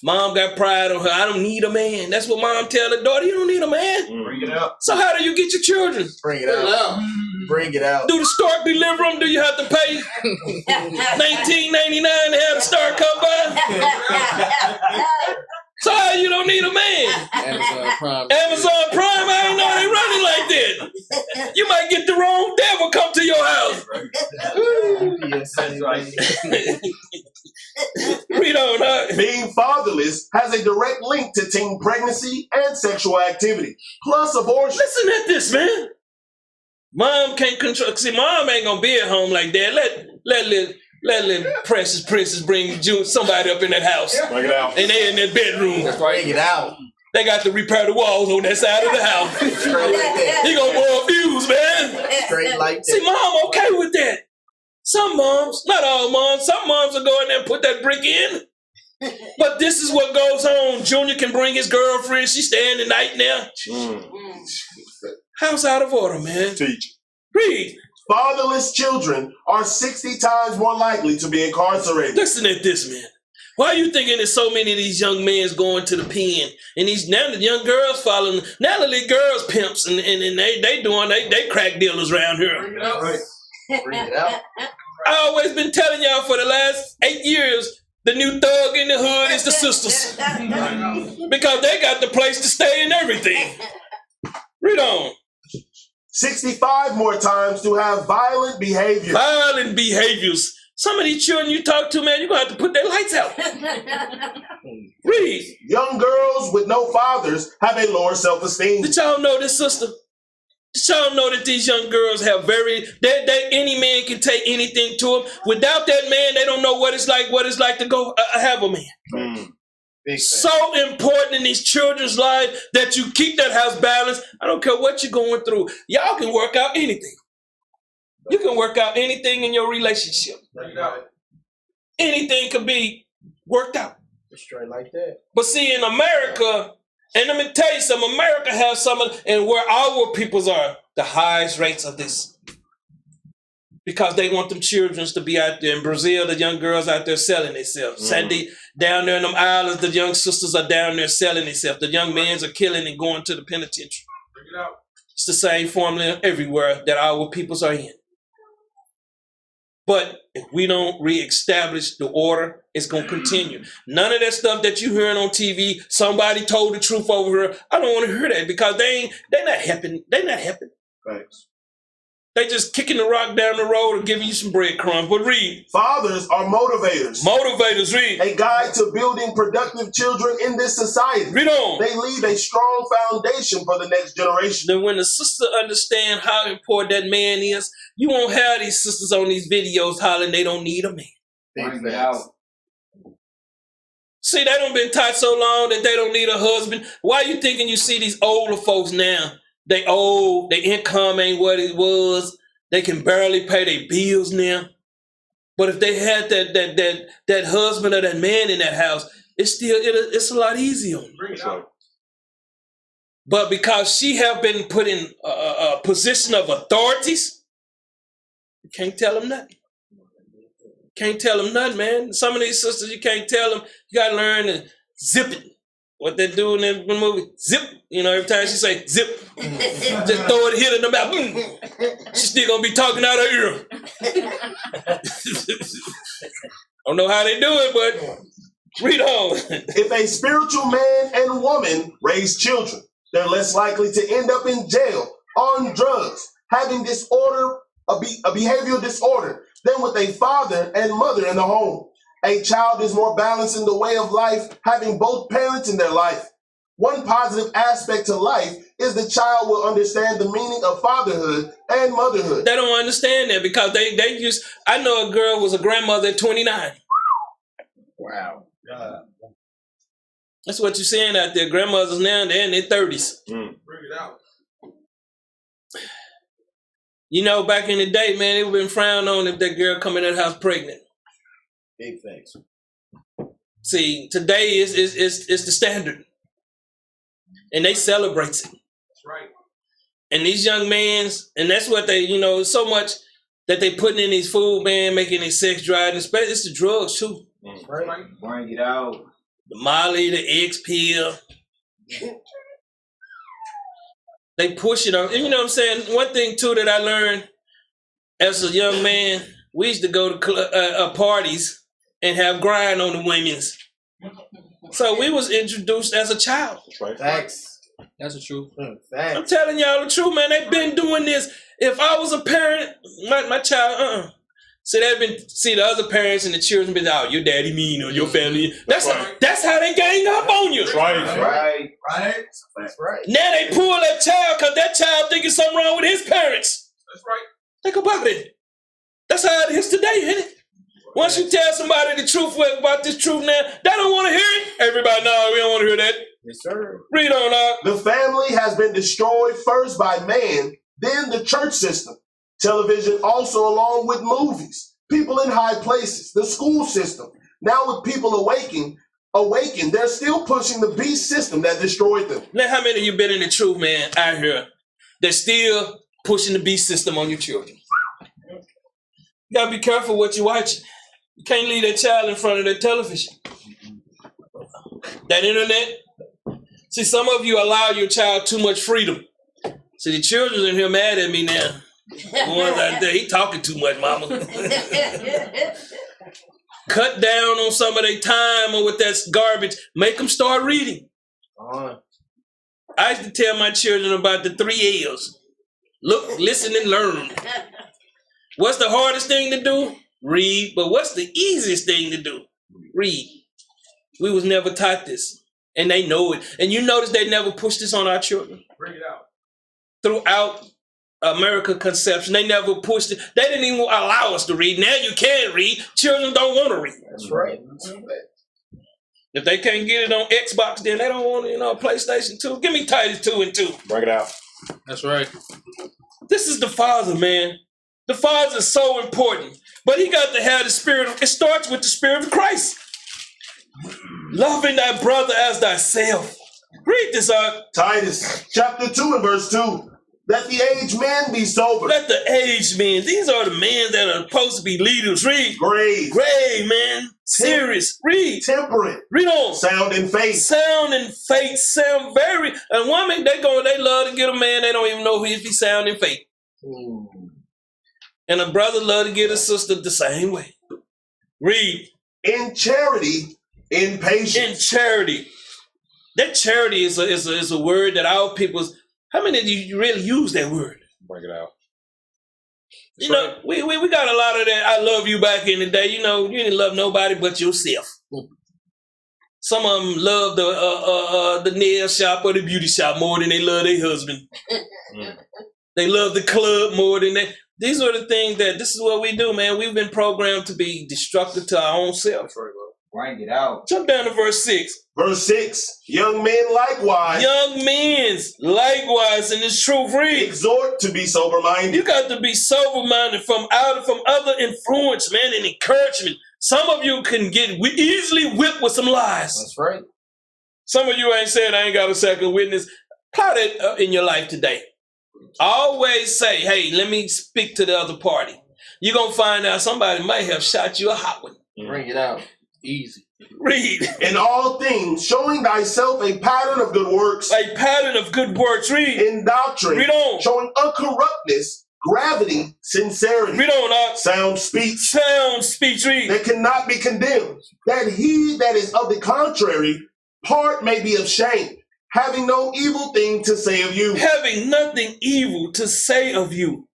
mom got pride on her. I don't need a man. That's what mom tell her daughter. You don't need a man. Bring it out. So how do you get your children? Bring it out. Bring it out. Do the stork deliver them? Do you have to pay $19.99 to have the stork come by? So how you don't need a man? Amazon Prime. Amazon Prime, I ain't know they running like that. You might get the wrong devil come to your house. Yes, that's right. Read on. Being fatherless has a direct link to teen pregnancy and sexual activity, plus abortion. Listen at this, man. Mom can't control. See, mom ain't gonna be at home like that. Let little precious princess bring somebody up in that house. Bring it out. And they in that bedroom. That's right. Bring it out. They got to repair the walls on that side of the house. Straight like that. He gonna blow a fuse, man. Straight like that. See, mom okay with that. Some moms, not all moms, some moms will go in there and put that brick in. But this is what goes on. Junior can bring his girlfriend. She's staying the night now. House out of order, man. Teach. Read. Fatherless children are 60 times more likely to be incarcerated. Listen at this, man. Why are you thinking there's so many of these young men going to the pen? And now the young girls following, now the little girls pimps and they crack dealers around here. Bring it out. Right. Bring it out. I always been telling y'all for the last 8 years, the new thug in the hood is the sisters. Because they got the place to stay and everything. Read on. 65 more times to have violent behavior. Violent behaviors. Some of these children you talk to, man, you're going to have to put their lights out. Read. Young girls with no fathers have a lower self-esteem. Did y'all know this, sister? Did y'all know that these young girls have any man can take anything to them. Without that man, they don't know what it's like to go have a man. So important in these children's lives that you keep that house balanced. I don't care what you're going through. Y'all can work out anything. You can work out anything in your relationship. Anything can be worked out. Straight like that. But see, in America, and let me tell you something, America has some of, and where our peoples are, the highest rates of this. Because they want them children to be out there. In Brazil, the young girls out there selling themselves. Sandy, down there in them islands, the young sisters are down there selling themselves. The young men are killing and going to the penitentiary. Bring it out. It's the same formula everywhere that our peoples are in. But if we don't reestablish the order, it's going to continue. None of that stuff that you hearing on TV, somebody told the truth over here. I don't want to hear that because they're not helping. They're not helping. Thanks. They just kicking the rock down the road and giving you some breadcrumbs. But read. Fathers are motivators. Motivators, read. A guide to building productive children in this society. Read on. They leave a strong foundation for the next generation. Then when the sister understand how important that man is, you won't have these sisters on these videos hollering they don't need a man. Bring it out. See, they done been taught so long that they don't need a husband. Why you thinking you see these older folks now? They old, their income ain't what it was. They can barely pay their bills now. But if they had that husband or that man in that house, it's a lot easier on them. Bring it out. But because she have been put in a position of authorities, you can't tell them nothing. Can't tell them nothing, man. Some of these sisters, you can't tell them. You got to learn to zip it. What they do in the movie, zip. You know, every time she say zip, just throw it, hit it in the mouth. She's still going to be talking out her ear. Don't know how they do it, but read on. If a spiritual man and woman raise children, they're less likely to end up in jail, on drugs, having disorder, a behavioral disorder, than with a father and mother in the home. A child is more balanced in the way of life, having both parents in their life. One positive aspect to life is the child will understand the meaning of fatherhood and motherhood. They don't understand that because I know a girl was a grandmother at 29. Wow. That's what you're seeing out there. Grandmothers now, they're in their 30s. Bring it out. You know, back in the day, man, it would have been frowned on if that girl come in that house pregnant. Big things. See, today is the standard. And they celebrate it. That's right. And these young men, and that's what they, so much that they putting in these food, man, making their sex drive. It's the drugs, too. That's right. Bring it out. The Molly, the X pill. They push it on. And you know what I'm saying? One thing, too, that I learned as a young man, we used to go to parties and have grind on the women's. So we was introduced as a child. That's right. Facts. That's the truth. Facts. I'm telling y'all the truth, man. They've been doing this. If I was a parent, my child, See, the other parents and the children be like, oh, your daddy mean or your family. That's how they gang up on you. That's right. Right. Right. That's right. Now they pull that child because that child thinking something wrong with his parents. That's right. Think about it. That's how it is today, isn't it? Once you tell somebody the truth about this truth now, they don't want to hear it. Everybody, no, we don't want to hear that. Yes, sir. Read on out. The family has been destroyed first by man, then the church system. Television also along with movies, people in high places, the school system. Now with people awakened, they're still pushing the beast system that destroyed them. Now, how many of you been in the truth, man, out here that's still pushing the beast system on your children? You gotta be careful what you're watching. You can't leave that child in front of that television. That internet. See, some of you allow your child too much freedom. See, the children in here mad at me now. The ones out there, he talking too much, mama. Cut down on some of their time or with that garbage. Make them start reading. I used to tell my children about the 3 L's. Look, listen, and learn. What's the hardest thing to do? Read. But what's the easiest thing to do? Read. We was never taught this. And they know it. And you notice they never pushed this on our children. Bring it out. Throughout America conception, they never pushed it. They didn't even allow us to read. Now you can read. Children don't want to read. That's right. If they can't get it on Xbox, then they don't want it on PlayStation 2. Give me Titus 2 and 2. Bring it out. That's right. This is the Father, man. The Father is so important. But he got to have the spirit. It starts with the spirit of Christ. Loving thy brother as thyself. Read this out. Titus chapter 2 and verse 2. Let the aged men be sober. Let the aged men. These are the men that are supposed to be leaders. Read. Grave. Grave, man. Serious. Read. Temperate. Read on. Sound in faith. Sound in faith. Sound very. And women, they love to get a man. They don't even know if he's sound in faith. And a brother love to get a sister the same way. Read. In charity, in patience. In charity. That charity is a word that our people's. How many of you really use that word? Bring it out. You know, we got a lot of that. I love you back in the day. You know, you didn't love nobody but yourself. Some of them love the nail shop or the beauty shop more than they love their husband. They love the club more than they. These are the things that this is what we do, man. We've been programmed to be destructive to our own self. Bring it out. Jump down to verse 6. Verse 6. Young men likewise. Young men likewise in this truth. Read. Exhort to be sober-minded. You got to be sober-minded from other influence, man, and encouragement. Some of you can get easily whipped with some lies. That's right. Some of you ain't saying I ain't got a second witness. Apply that in your life today. Always say, hey, let me speak to the other party. You're going to find out somebody might have shot you a hot one. Bring it out. Easy. Read. In all things, showing thyself a pattern of good works. A pattern of good works. Read. In doctrine. Read on. Showing uncorruptness, gravity, sincerity. Read on. Sound speech. Sound speech. Read. That cannot be condemned. That he that is of the contrary part may be ashamed, having no evil thing to say of you. Having nothing evil to say of you.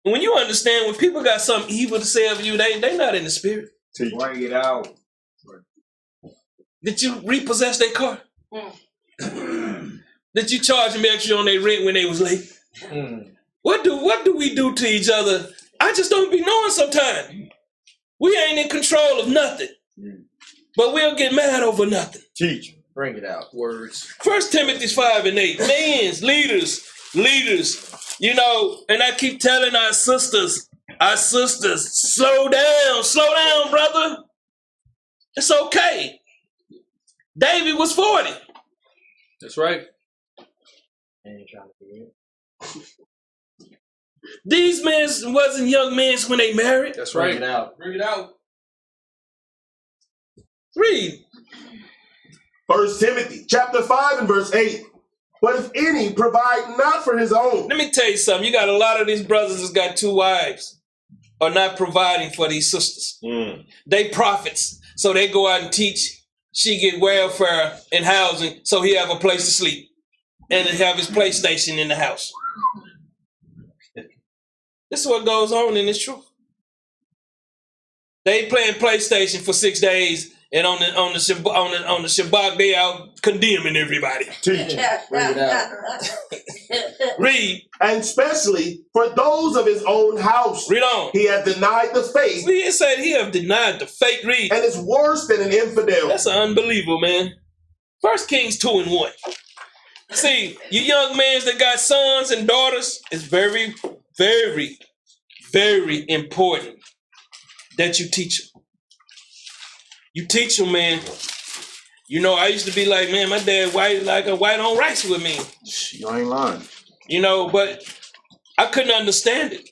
When you understand, when people got something evil to say of you, they not in the spirit. Bring it out. Did you repossess their car? Did you charge them extra on their rent when they was late? What do we do to each other? I just don't be knowing sometimes. We ain't in control of nothing. But we'll get mad over nothing. Teach. Bring it out. Words. 1 Timothy 5 and 8. Men's, leaders. You know, and I keep telling our sisters, slow down, brother. It's okay. David was 40. That's right. These men wasn't young men when they married. That's right. Bring it out. Bring it out. Read. 1 Timothy chapter 5 and verse 8. But if any provide not for his own. Let me tell you something. You got a lot of these brothers that's got 2 wives are not providing for these sisters. They prophets. So they go out and teach. She get welfare and housing so he have a place to sleep. And have his PlayStation in the house. This is what goes on in this truth. They playing PlayStation for 6 days. And on the Shabbat, they out condemning everybody. Teach. Bring it out. Read. And especially for those of his own house. Read on. He hath denied the faith. He said he have denied the faith. Read. And is worse than an infidel. That's an unbeliever, man. 1 Kings 2 and 1. See, you young men that got sons and daughters, it's very, very, very important that you teach them. You teach them, man. You know, I used to be like, man, my dad white like a white on rice with me. You ain't lying. You know, but I couldn't understand it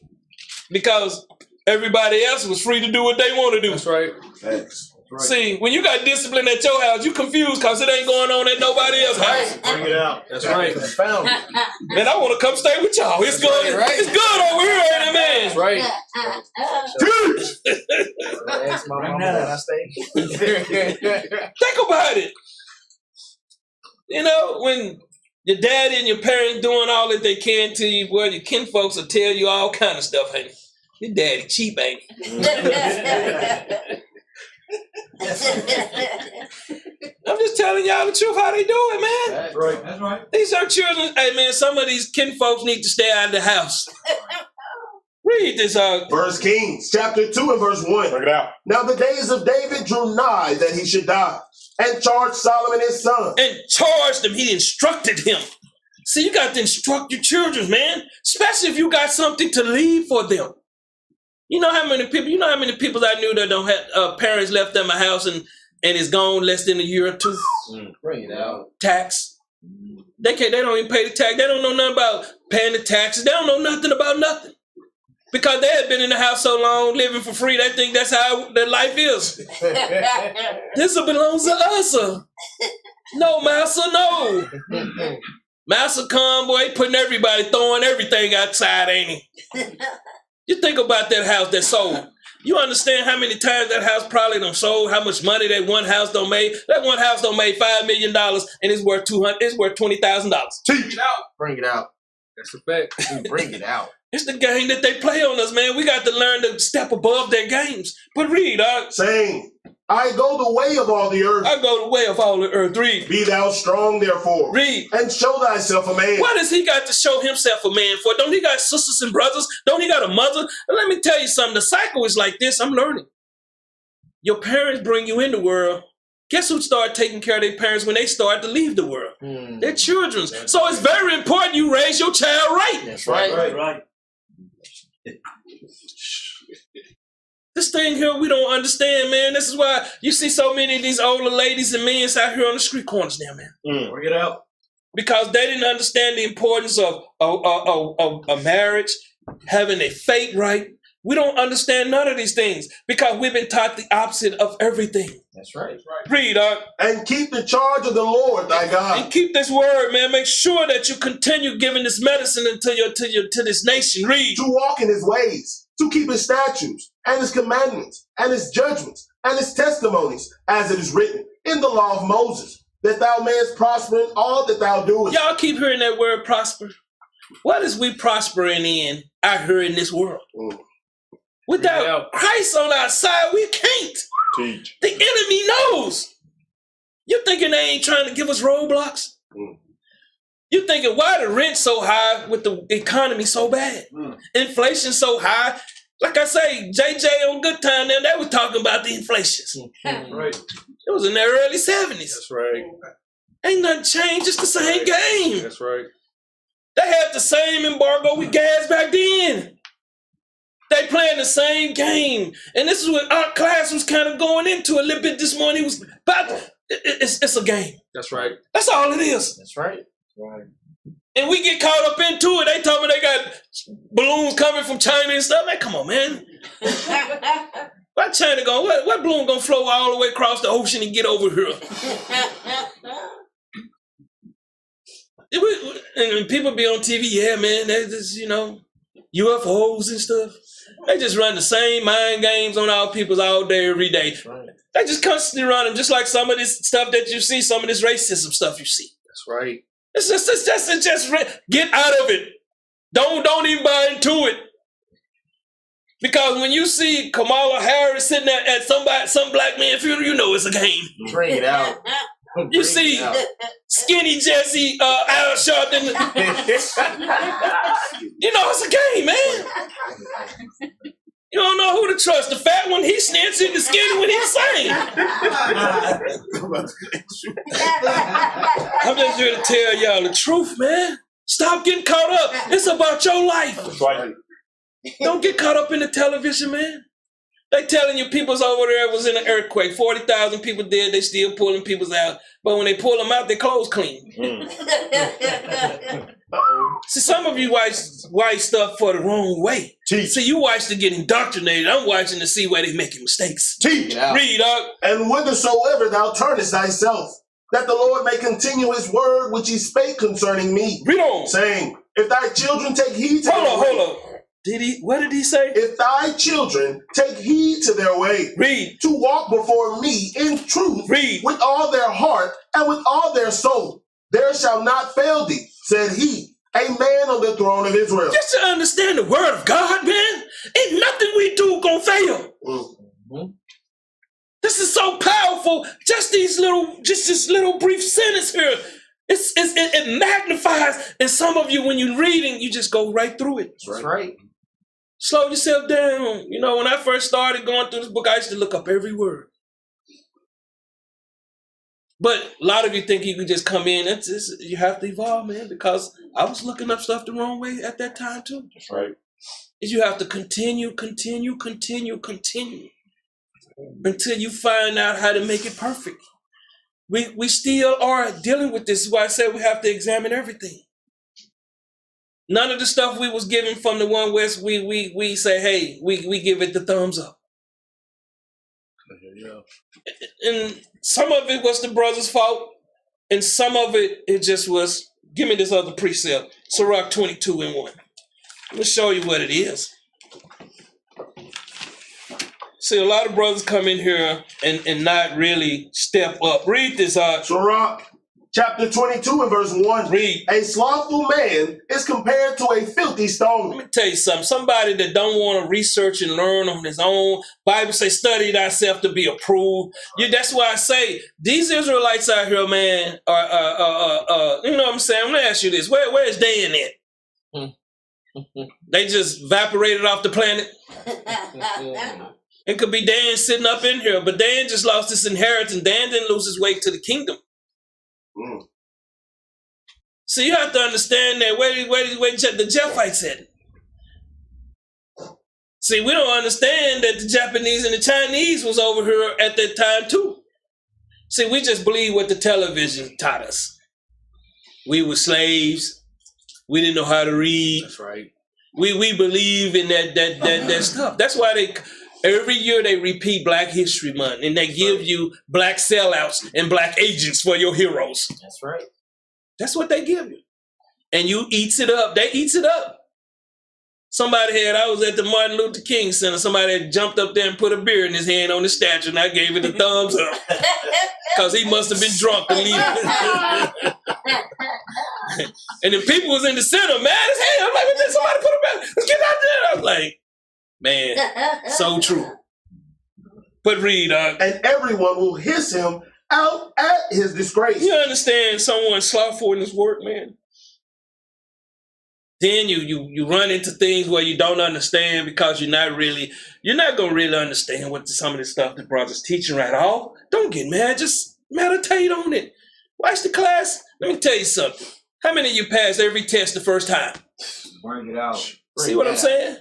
because Everybody else was free to do what they want to do. That's right. Thanks. Right. See, when you got discipline at your house, you confused because it ain't going on at nobody else's house. Bring it out. That's right. Found it. Man, I want to come stay with y'all. It's good. right. It's good over here, ain't it, man? That's right. Ask my mama that I stay. Think about it. You know, when your daddy and your parents doing all that they can to you, well, your kinfolks will tell you all kind of stuff, ain't it? Your daddy cheap, ain't he? I'm just telling y'all the truth, how they do it, man. That's right. That's right. These are children. Hey, man, some of these kinfolks need to stay out of the house. Read this out. 1 Kings, chapter 2 and verse 1. Bring it out. Now the days of David drew nigh that he should die, and charged Solomon his son. And charged him. He instructed him. See, you got to instruct your children, man. Especially if you got something to leave for them. You know how many people I knew that don't have parents left them a house and it's gone less than a year or two. Bring it out. Tax. They don't even pay the tax. They don't know nothing about paying the taxes. They don't know nothing about nothing. Because they had been in the house so long, living for free, they think that's how their life is. This belongs to us. No, master, no. Master come, boy, putting everybody, throwing everything outside, ain't he? You think about that house that sold. You understand how many times that house probably done sold, how much money that one house done made? That one house done made $5 million and it's worth $20,000. Teach. It out. Bring it out. That's a fact. Bring it out. It's the game that they play on us, man. We got to learn to step above their games. But read, saying, I go the way of all the earth. I go the way of all the earth. Read. Be thou strong, therefore. Read. And show thyself a man. What does he got to show himself a man for? Don't he got sisters and brothers? Don't he got a mother? And let me tell you something. The cycle is like this. I'm learning. Your parents bring you in the world. Guess who start taking care of their parents when they start to leave the world? Their children. So it's very important you raise your child right. That's right. Right. This thing here we don't understand, man. This is why you see so many of these older ladies and men out here on the street corners now, man. Bring it out. Because they didn't understand the importance of a marriage, having a faith right. We don't understand none of these things because we've been taught the opposite of everything. That's right. Read, and keep the charge of the Lord thy God. And keep this word, man. Make sure that you continue giving this medicine to this nation. Read. To walk in his ways, to keep his statutes and his commandments and his judgments and his testimonies, as it is written in the law of Moses, that thou mayest prosper in all that thou doest. Y'all keep hearing that word prosper. What is we prospering in out here in this world? Without Christ on our side, we can't. Teach. The enemy knows. You thinking they ain't trying to give us roadblocks? You thinking why the rent so high with the economy so bad? Inflation so high. Like I say, JJ on Good Time, then they were talking about the inflation. Right. It was in the early 70s. That's right. Ain't nothing changed, it's the same game. That's right. They had the same embargo with gas back then. They playing the same game. And this is what our class was kind of going into a little bit this morning. It was about, it's a game. That's right. That's all it is. That's right. Right. And we get caught up into it. They told me they got balloons coming from China and stuff. Man, come on, man. Why China going? What balloon gonna flow all the way across the ocean and get over here? And people be on TV, yeah, man, they just, UFOs and stuff. They just run the same mind games on our peoples all day, every day. Right. They just constantly run them, just like some of this stuff that you see, some of this racism stuff you see. That's right. It's just get out of it. Don't even buy into it. Because when you see Kamala Harris sitting at some black man funeral, you know it's a game. Bring it out. You see Skinny Jesse Al Sharpton. You know it's a game, man. You don't know who to trust. The fat one, he snitching. The skinny one, he sing. I'm just here to tell y'all the truth, man. Stop getting caught up. It's about your life. That's right. Don't get caught up in the television, man. They telling you people's over there was in an earthquake. 40,000 people dead. They still pulling people's out. But when they pull them out, their clothes clean. See, some of you watch stuff for the wrong way. Teach. See, you watch to get indoctrinated. I'm watching to see where they making mistakes. Teach. Read, dog. And whithersoever thou turnest thyself, that the Lord may continue his word which he spake concerning me, Read on. saying, if thy children take heed to Hold on. What did he say? If thy children take heed to their way, Read. to walk before me in truth, Read. with all their heart and with all their soul, there shall not fail thee, said he, a man on the throne of Israel. Just to understand the word of God, man, ain't nothing we do gonna fail. Mm-hmm. This is so powerful. Just this little brief sentence here. It magnifies. And some of you, when you're reading, you just go right through it. That's right. Slow yourself down. You know, when I first started going through this book, I used to look up every word. But a lot of you think you can just come in. You have to evolve, man, because I was looking up stuff the wrong way at that time too. That's right. You have to continue until you find out how to make it perfect. We still are dealing with this. This is why I said we have to examine everything. None of the stuff we was given from the One West, we say, hey, we give it the thumbs up. Yeah. And some of it was the brother's fault, and some of it just was, give me this other precept, Sirach 22:1. Let me show you what it is. See, a lot of brothers come in here and not really step up. Read this out. Sirach chapter 22 and verse 1. Read. A slothful man is compared to a filthy stone. Let me tell you something. Somebody that don't want to research and learn on his own. Bible say, study thyself to be approved. That's why I say these Israelites out here, man, are you know what I'm saying? I'm gonna ask you this. Where is Dan at? They just evaporated off the planet. It could be Dan sitting up in here, but Dan just lost his inheritance. Dan didn't lose his way to the kingdom. Mm. So you have to understand that where the Jephthites at. See, we don't understand that the Japanese and the Chinese was over here at that time too. See, we just believe what the television taught us. We were slaves. We didn't know how to read. That's right. We believe in that stuff. That's why every year they repeat Black History Month and they give you black sellouts and black agents for your heroes. That's right. That's what they give you. And you eats it up. They eats it up. I was at the Martin Luther King Center. Somebody had jumped up there and put a beer in his hand on the statue, and I gave it a thumbs up. Because he must have been drunk to leave it. And the people was in the center, mad as hell. I'm like, somebody put a beer. Let's get out there. I was like, man, so true. But read, and everyone will hiss him out at his disgrace. You understand someone slothful in his work, man? Then you run into things where you don't understand because you're not gonna really understand what some of the stuff the brother's teaching right all. Don't get mad, just meditate on it. Watch the class. Let me tell you something. How many of you passed every test the first time? Bring it out. See what I'm saying?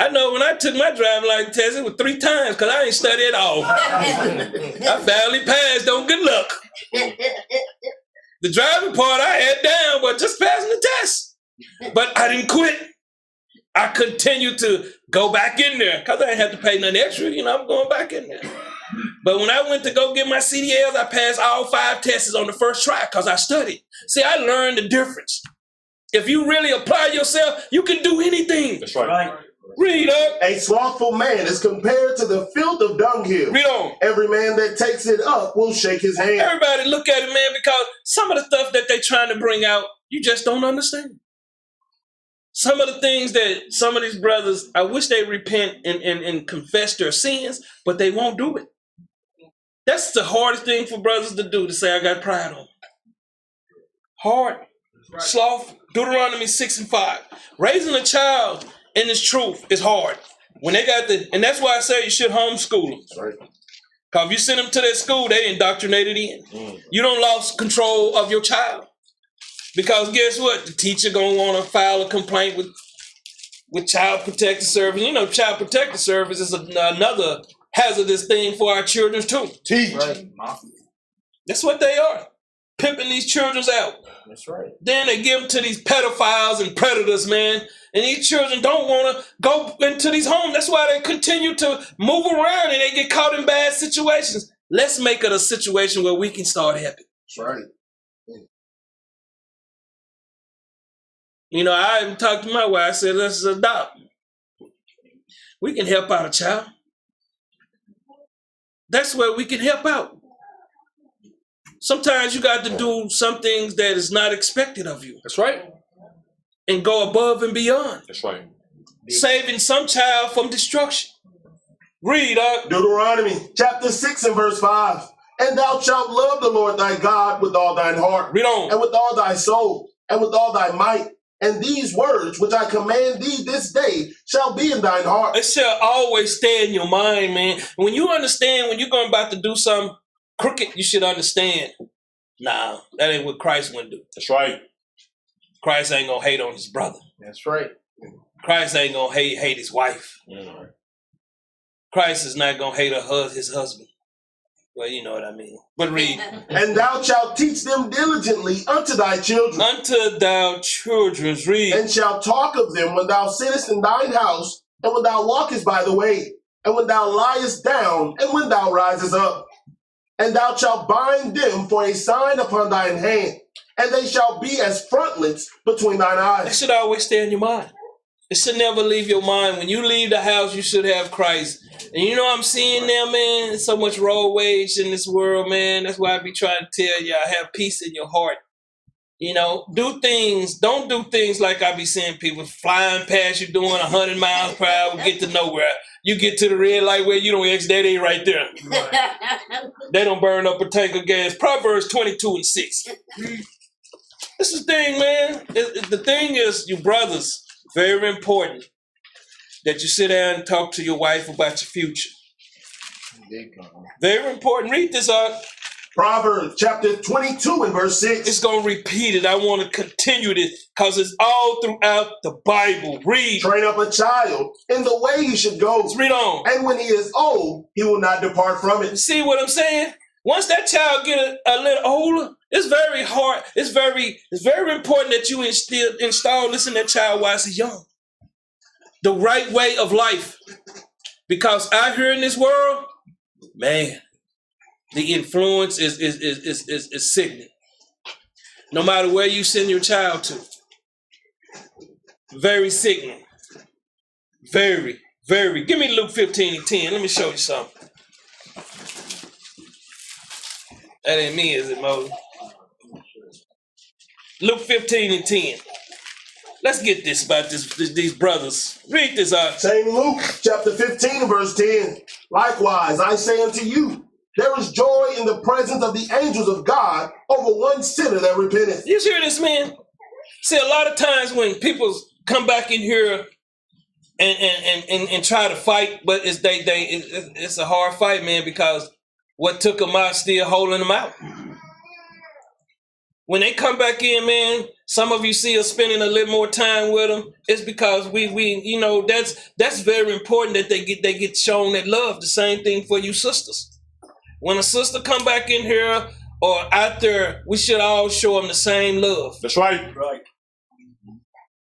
I know when I took my driving license test, it was 3 times because I ain't studied at all. I finally passed, good luck. The driving part I had down, but just passing the test. But I didn't quit. I continued to go back in there because I didn't have to pay nothing extra. I'm going back in there. But when I went to go get my CDLs, I passed all 5 tests on the first try because I studied. See, I learned the difference. If you really apply yourself, you can do anything. That's right. Read up. A slothful man is compared to the filth of dunghill. Read on. Every man that takes it up will shake his hand. Everybody look at it, man, because some of the stuff that they're trying to bring out, you just don't understand. Some of the things that some of these brothers, I wish they repent and confess their sins, but they won't do it. That's the hardest thing for brothers to do, to say, I got pride on. Hard. Right. Sloth. Deuteronomy 6:5. Raising a child in this truth is hard. When they got and that's why I say you should homeschool them. Right. Because if you send them to that school, they indoctrinated in. You don't lost control of your child. Because guess what? The teacher gonna want to file a complaint with Child Protective Service. Child Protective Service is another hazardous thing for our children too. Teach. Right. That's what they are. pimping these children out. That's right. Then they give them to these pedophiles and predators, man. And these children don't want to go into these homes. That's why they continue to move around and they get caught in bad situations. Let's make it a situation where we can start helping. That's right. You know, I even talked to my wife. I said, let's adopt. We can help out a child. That's where we can help out. Sometimes you got to do some things that is not expected of you. That's right. And go above and beyond. That's right. Saving some child from destruction. Read, Deuteronomy chapter 6 and verse 5. And thou shalt love the Lord thy God with all thine heart. Read on. And with all thy soul. And with all thy might. And these words which I command thee this day shall be in thine heart. It shall always stay in your mind, man. When you understand, when you're going about to do something crooked, you should understand. Nah, that ain't what Christ wouldn't do. That's right. Christ ain't gonna hate on his brother. That's right. Christ ain't gonna hate his wife. Mm. Christ is not gonna hate his husband. Well, you know what I mean. But read. And thou shalt teach them diligently unto thy children. Unto thou children, read. And shalt talk of them when thou sittest in thine house, and when thou walkest by the way, and when thou liest down, and when thou risest up. And thou shalt bind them for a sign upon thine hand, and they shall be as frontlets between thine That eyes. should always stay in your mind. It should never leave your mind. When you leave the house, you should have Christ. And you know I'm seeing now, man, there's so much road wage in this world, man. That's why I be trying to tell y'all, have peace in your heart. You know, don't do things like I be seeing people flying past you doing 100 miles per hour, get to nowhere. You get to the red light where you don't exit, that ain't right there. They don't burn up a tank of gas. Proverbs 22 and 6. This is the thing, man. The thing is, you brothers, very important that you sit down and talk to your wife about your future. Very important. Read this out. Proverbs chapter 22 and verse 6. It's going to repeat it. I want to continue this because it's all throughout the Bible. Read. Train up a child in the way he should go. Let's read on. And when he is old, he will not depart from it. See what I'm saying? Once that child get a little older, it's very hard. It's very important that you install this in that child while he's young. The right way of life. Because out here in this world, man, the influence is sickening. No matter where you send your child to. Very sickening. Very, very. Give me Luke 15 and 10. Let me show you something. That ain't me, is it, Moses? Luke 15 and 10. Let's get this about these brothers. Read this out. St. Luke chapter 15 and verse 10. Likewise, I say unto you, there is joy in the presence of the angels of God over one sinner that repenteth. You hear this, man? See, a lot of times when people come back in here and try to fight, but it's a hard fight, man, because what took them out still holding them out. When they come back in, man, some of you see us spending a little more time with them. It's because we you know, that's very important that they get shown that love. The same thing for you sisters. When a sister come back in here or out there, we should all show them the same love. That's right. Right.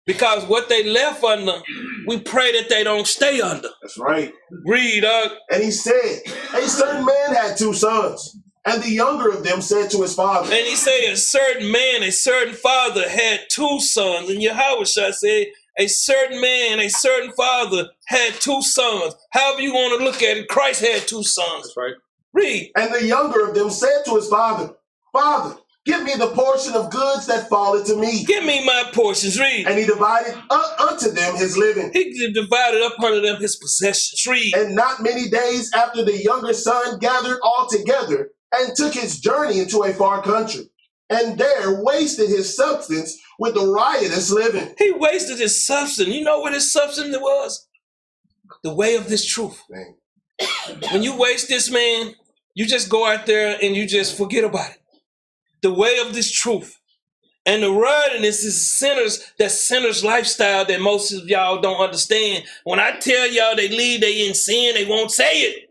Because what they left under, we pray that they don't stay under. That's right. Read, And he said, a certain man had two sons, and the younger of them said to his father. And he said, a certain man, a certain father had two sons. And Yahweh said, a certain man, a certain father had two sons. However you want to look at it, Christ had two sons. That's right. Read. And the younger of them said to his father, Father, give me the portion of goods that falleth to me. Give me my portions. Read. And he divided unto them his living. He divided up unto them his possessions. Read. And not many days after the younger son gathered all together and took his journey into a far country, and there wasted his substance with the riotous living. He wasted his substance. You know what his substance was? The way of this truth. Man. When you waste this, man, you just go out there and you just forget about it. The way of this truth. And the wordiness is sinner's lifestyle that most of y'all don't understand. When I tell y'all they leave, they in sin, they won't say it.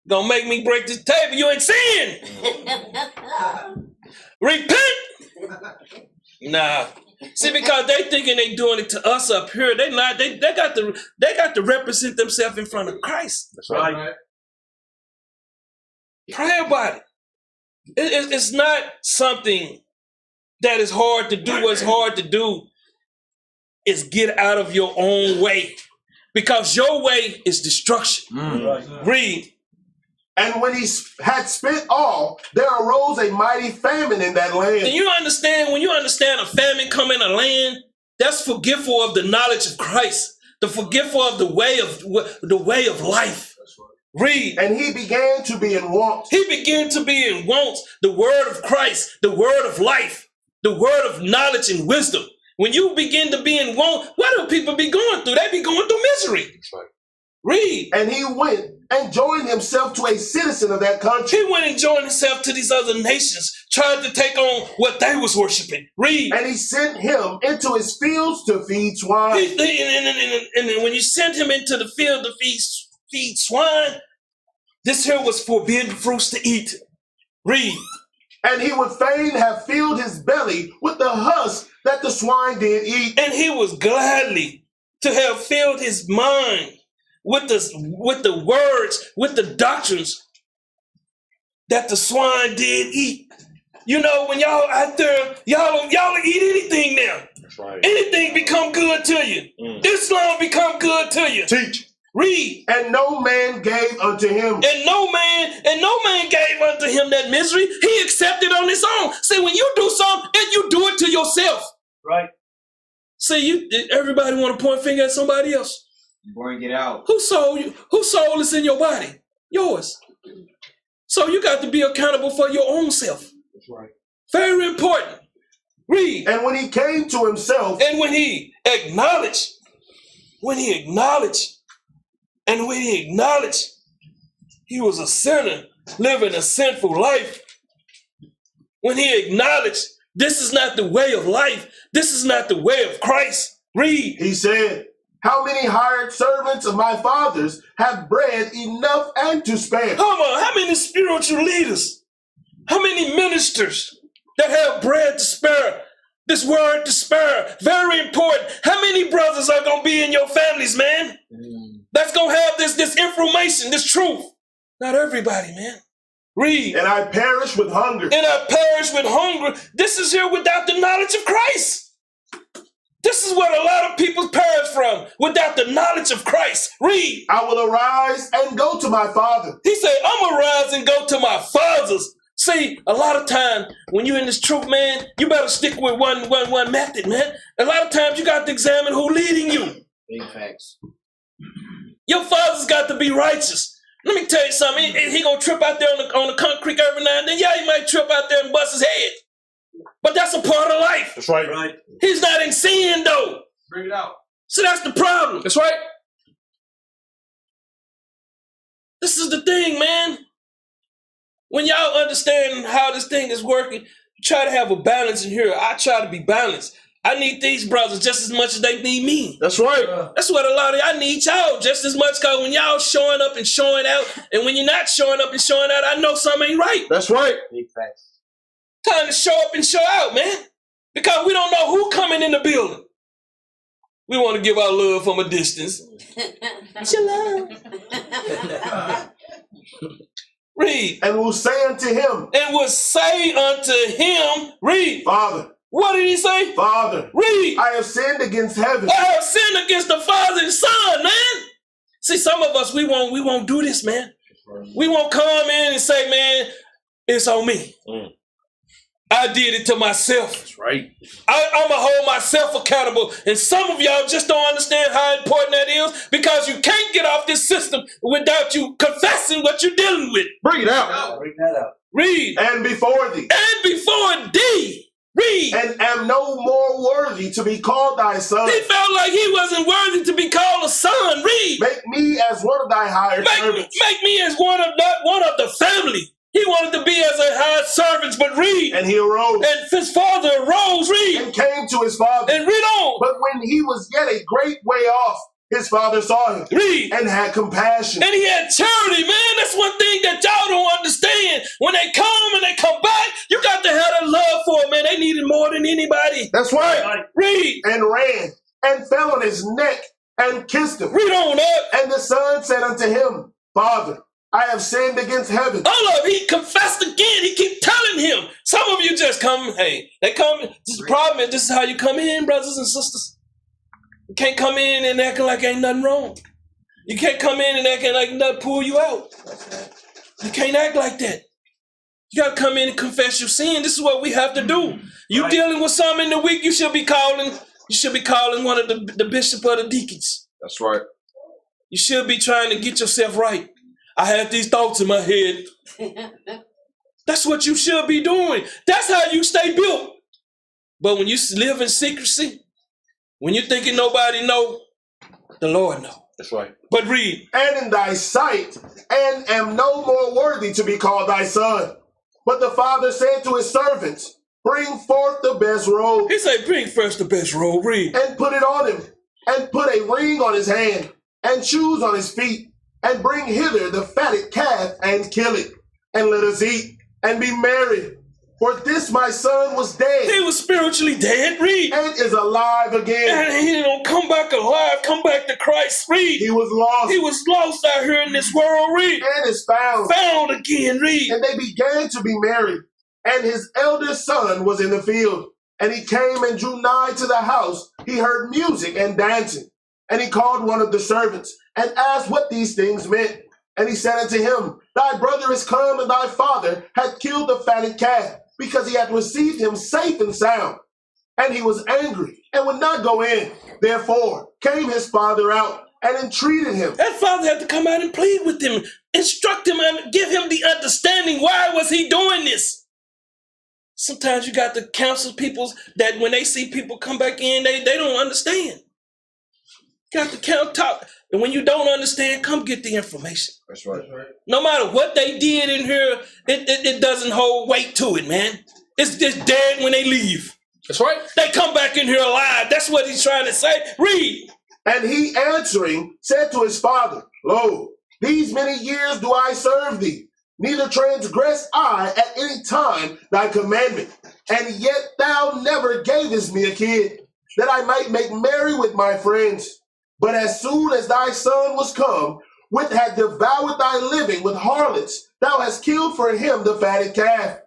Gonna make me break this table. You ain't sin. Repent. Nah. See, because they thinking they doing it to us up here. They not. They got to represent themselves in front of Christ. That's right. Pray about it. It's not something that is hard to do. What's hard to do is get out of your own way, because your way is destruction. Read. And when he had spent all, there arose a mighty famine in that land. And you understand, when you understand a famine come in a land, that's forgetful of the knowledge of Christ, the forgetful of the way of life. Read. And he began to be in want. He began to be in want. The word of Christ, the word of life, the word of knowledge and wisdom. When you begin to be in want, what do people be going through? They be going through misery. That's right. Read. And he went and joined himself to a citizen of that country. He went and joined himself to these other nations, tried to take on what they was worshiping. Read. And he sent him into his fields to feed swine. And when you sent him into the field to feed swine, this here was forbidden fruits to eat. Read. And he would fain have filled his belly with the husk that the swine did eat. And he was gladly to have filled his mind with the words, with the doctrines that the swine did eat. You know, when y'all out there, y'all eat anything now. That's right. Anything become good to you. Islam become good to you. Teach. Read. And no man gave unto him. And no man gave unto him that misery. He accepted on his own. See, when you do something, and you do it to yourself. Right. See, everybody want to point finger at somebody else. Bring it out. Whose soul is in your body? Yours. So you got to be accountable for your own self. That's right. Very important. Read. And when he came to himself. And when he acknowledged, he was a sinner living a sinful life. When he acknowledged, this is not the way of life. This is not the way of Christ. Read. He said, how many hired servants of my father's have bread enough and to spare? Come on, how many spiritual leaders? How many ministers that have bread to spare? This word to spare, very important. How many brothers are going to be in your families, man? That's going to have this information, this truth. Not everybody, man. Read. And I perish with hunger. This is here without the knowledge of Christ. This is what a lot of people perish from, without the knowledge of Christ. Read. I will arise and go to my father. He said, I'm going to rise and go to my father's. See, a lot of times when you're in this truth, man, you better stick with one method, man. A lot of times you got to examine who's leading you. Big facts. Your father's got to be righteous. Let me tell you something. He gonna trip out there on the concrete every now and then. Yeah, he might trip out there and bust his head. But that's a part of life. That's right. He's not in sin, though. Bring it out. So that's the problem. That's right. This is the thing, man. When y'all understand how this thing is working, try to have a balance in here. I try to be balanced. I need these brothers just as much as they need me. That's right. That's what a lot of I need y'all just as much, because when y'all showing up and showing out, and when you're not showing up and showing out, I know something ain't right. That's right. Big facts. Time to show up and show out, man. Because we don't know who coming in the building. We want to give our love from a distance. Shalom. Read. And will say unto him. And will say unto him, read. Father. What did he say? Father. Read. I have sinned against heaven. I have sinned against the Father and Son, man. See, some of us, we won't do this, man. We won't come in and say, man, it's on me. I did it to myself. That's right. I'm going to hold myself accountable. And some of y'all just don't understand how important that is, because you can't get off this system without you confessing what you're dealing with. Bring it out. Bring that out. Read. And before thee. And before thee. Read. And am no more worthy to be called thy son. He felt like he wasn't worthy to be called a son. Read. Make me as one of thy hired servants. Make me as one of the family. He wanted to be as a hired servant, but read. And he arose. And his father arose, read. And came to his father. And read on. But when he was yet a great way off, His father saw him Read. and had compassion. And he had charity, man. That's one thing that y'all don't understand. When they come and they come back, you got to have a love for them, man. They need it more than anybody. That's right. Read. And ran and fell on his neck and kissed him. Read on up. And the son said unto him, Father, I have sinned against heaven. All of he confessed again. He keep telling him. Some of you just come, hey, they come. This is the problem. This is how you come in, brothers and sisters. You can't come in and acting like ain't nothing wrong. You can't come in and acting like nothing pull you out. You can't act like that. You got to come in and confess your sin. This is what we have to do. You dealing with something in the week, you should be calling one of the bishop or the deacons. That's right. You should be trying to get yourself right. I had these thoughts in my head. That's what you should be doing. That's how you stay built. But when you live in secrecy, when you're thinking nobody know, the Lord know. That's right. But read. And in thy sight, and am no more worthy to be called thy son. But the father said to his servants, bring forth the best robe. He said, bring first the best robe. Read. And put it on him, and put a ring on his hand, and shoes on his feet, and bring hither the fatted calf, and kill it, and let us eat, and be merry. For this my son was dead. He was spiritually dead. Read. And is alive again. And he don't come back alive. Come back to Christ. Read. He was lost. He was lost out here in this world. Read. And is found. Found again. Read. And they began to be married. And his eldest son was in the field. And he came and drew nigh to the house. He heard music and dancing. And he called one of the servants and asked what these things meant. And he said unto him, thy brother is come, and thy father hath killed the fatted calf, because he had received him safe and sound. And he was angry and would not go in. Therefore came his father out and entreated him. That father had to come out and plead with him, instruct him, and give him the understanding. Why was he doing this? Sometimes you got to counsel people that when they see people come back in, they don't understand. Got to talk. And when you don't understand, come get the information. That's right. No matter what they did in here, it doesn't hold weight to it, man. It's just dead when they leave. That's right. They come back in here alive. That's what he's trying to say. Read. And he answering said to his father, lo, these many years do I serve thee, neither transgress I at any time thy commandment. And yet thou never gavest me a kid, that I might make merry with my friends. But as soon as thy son was come, which had devoured thy living with harlots, thou hast killed for him the fatted calf.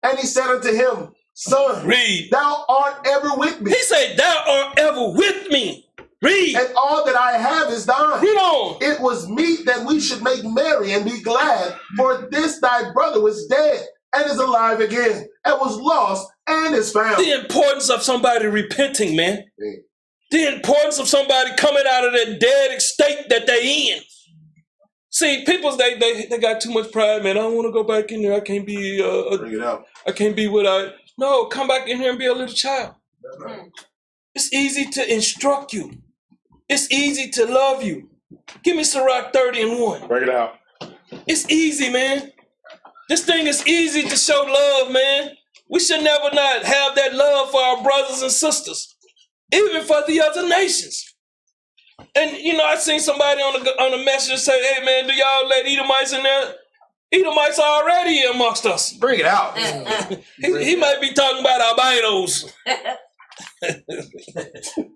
And he said unto him, son, read. Thou art ever with me. He said, thou art ever with me. Read. And all that I have is thine. Read on. It was meet that we should make merry and be glad, for this thy brother was dead and is alive again, and was lost and is found. The importance of somebody repenting, man. The importance of somebody coming out of that dead state that they in. See, people, they got too much pride, man. I don't want to go back in there. I can't be Bring it out. I can't be what I. No, come back in here and be a little child. Right. It's easy to instruct you. It's easy to love you. Give me Sirach 30:1. Bring it out. It's easy, man. This thing is easy to show love, man. We should never not have that love for our brothers and sisters. Even for the other nations. And, you know, I seen somebody on the message say, hey, man, do y'all let Edomites in there? Edomites are already amongst us. Bring it out. he might be talking about albinos.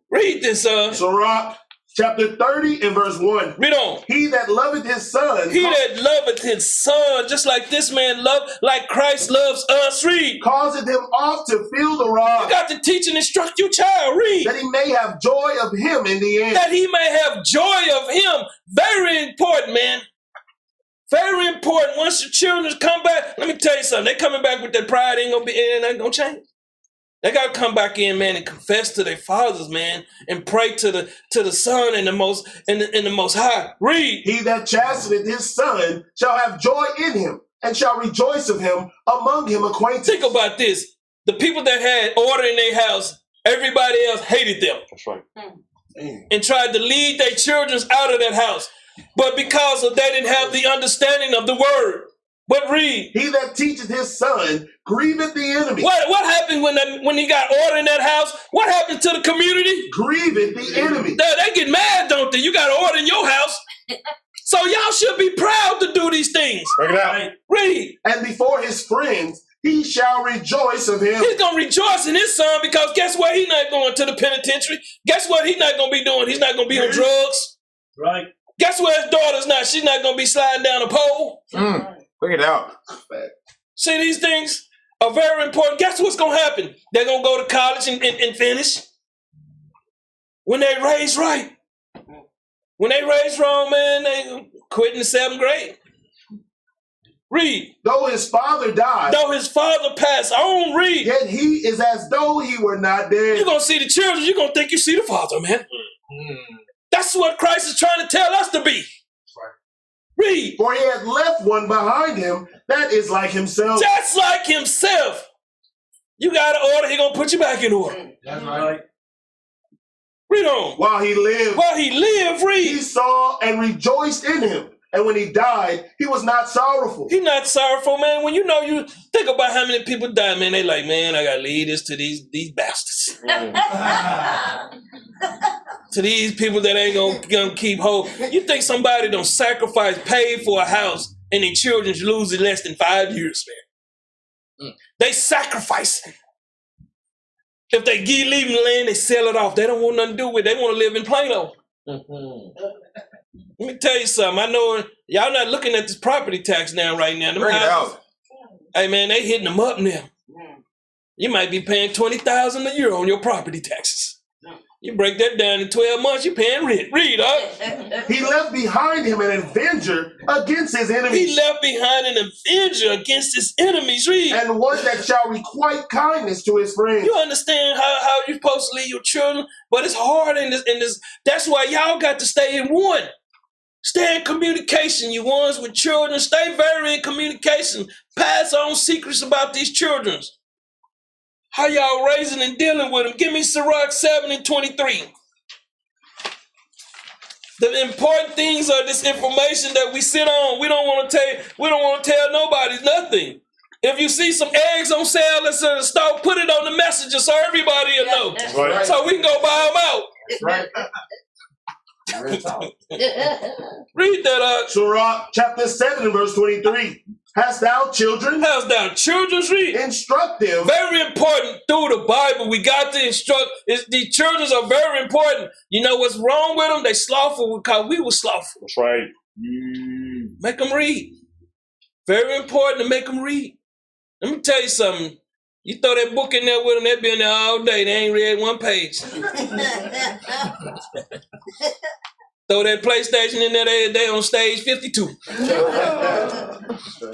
Read this, Sirach, chapter 30 and verse 1. Read on. He that loveth his son. He that loveth his son, just like this man loved, like Christ loves us. Read. Causeth him oft to feel the rod. You got to teach and instruct your child. Read. That he may have joy of him in the end. That he may have joy of him. Very important, man. Very important. Once your children come back, let me tell you something. They coming back with that pride, ain't gonna change. They gotta come back in, man, and confess to their fathers, man, and pray to the Son and the Most High. Read. He that chasteneth his son shall have joy in him, and shall rejoice of him among him acquainted. Think about this. The people that had order in their house, everybody else hated them. That's right. And tried to lead their children out of that house. But because they didn't have the understanding of the word, But read. He that teacheth his son grieveth the enemy. What happened when he got order in that house? What happened to the community? Grieveth the enemy. They get mad, don't they? You got order in your house. So y'all should be proud to do these things. Bring it out. Read. And before his friends, he shall rejoice of him. He's going to rejoice in his son because guess what? He's not going to the penitentiary. Guess what he's not going to be doing? He's not going to be on drugs. Right. Guess what his daughter's not? She's not going to be sliding down a pole. Bring it out. See, these things are very important. Guess what's going to happen? They're going to go to college and finish. When they raised right. When they raised wrong, man, they quit in the 7th grade. Read. Though his father died. Though his father passed on, read. Yet he is as though he were not dead. You're going to see the children, you're going to think you see the father, man. That's what Christ is trying to tell us to be. Read. For he had left one behind him that is like himself. Just like himself. You got to order, he's going to put you back in order. That's right. Read on. While he lived, read. he saw and rejoiced in him. And when he died, he was not sorrowful. He's not sorrowful, man. When you think about how many people die, man, they like, man, I got to leave this to these bastards. To these people that ain't gonna keep hold. You think somebody don't sacrifice, pay for a house, and their children lose in less than 5 years, man? They sacrifice. If they leave the land, they sell it off. They don't want nothing to do with it. They want to live in Plano. Let me tell you something. I know y'all not looking at this property tax now right now. Bring it out. Hey, man, they hitting them up now. You might be paying $20,000 a year on your property taxes. You break that down in 12 months, you're paying rent. Read, He left behind him an avenger against his enemies. He left behind an avenger against his enemies. Read. And one that shall requite kindness to his friends. You understand how you're supposed to lead your children, but it's hard in this. That's why y'all got to stay in one. Stay in communication, you ones with children. Stay very in communication. Pass on secrets about these children. How y'all raising and dealing with them? Give me Sirach 7:23. The important things are this information that we sit on. We don't want to tell nobody nothing. If you see some eggs on sale at the store, put it on the messenger so everybody will know. Right. So we can go buy them out. Right. Read that Sirach chapter 7 and verse 23. Hast thou children? Hast thou children? Read. Instruct them. Very important through the Bible. We got to instruct. These children are very important. You know what's wrong with them? They slothful because we were slothful. That's right. Make them read. Very important to make them read. Let me tell you something. You throw that book in there with them, they'll be in there all day. They ain't read one page. Throw that PlayStation in there, they on stage 52.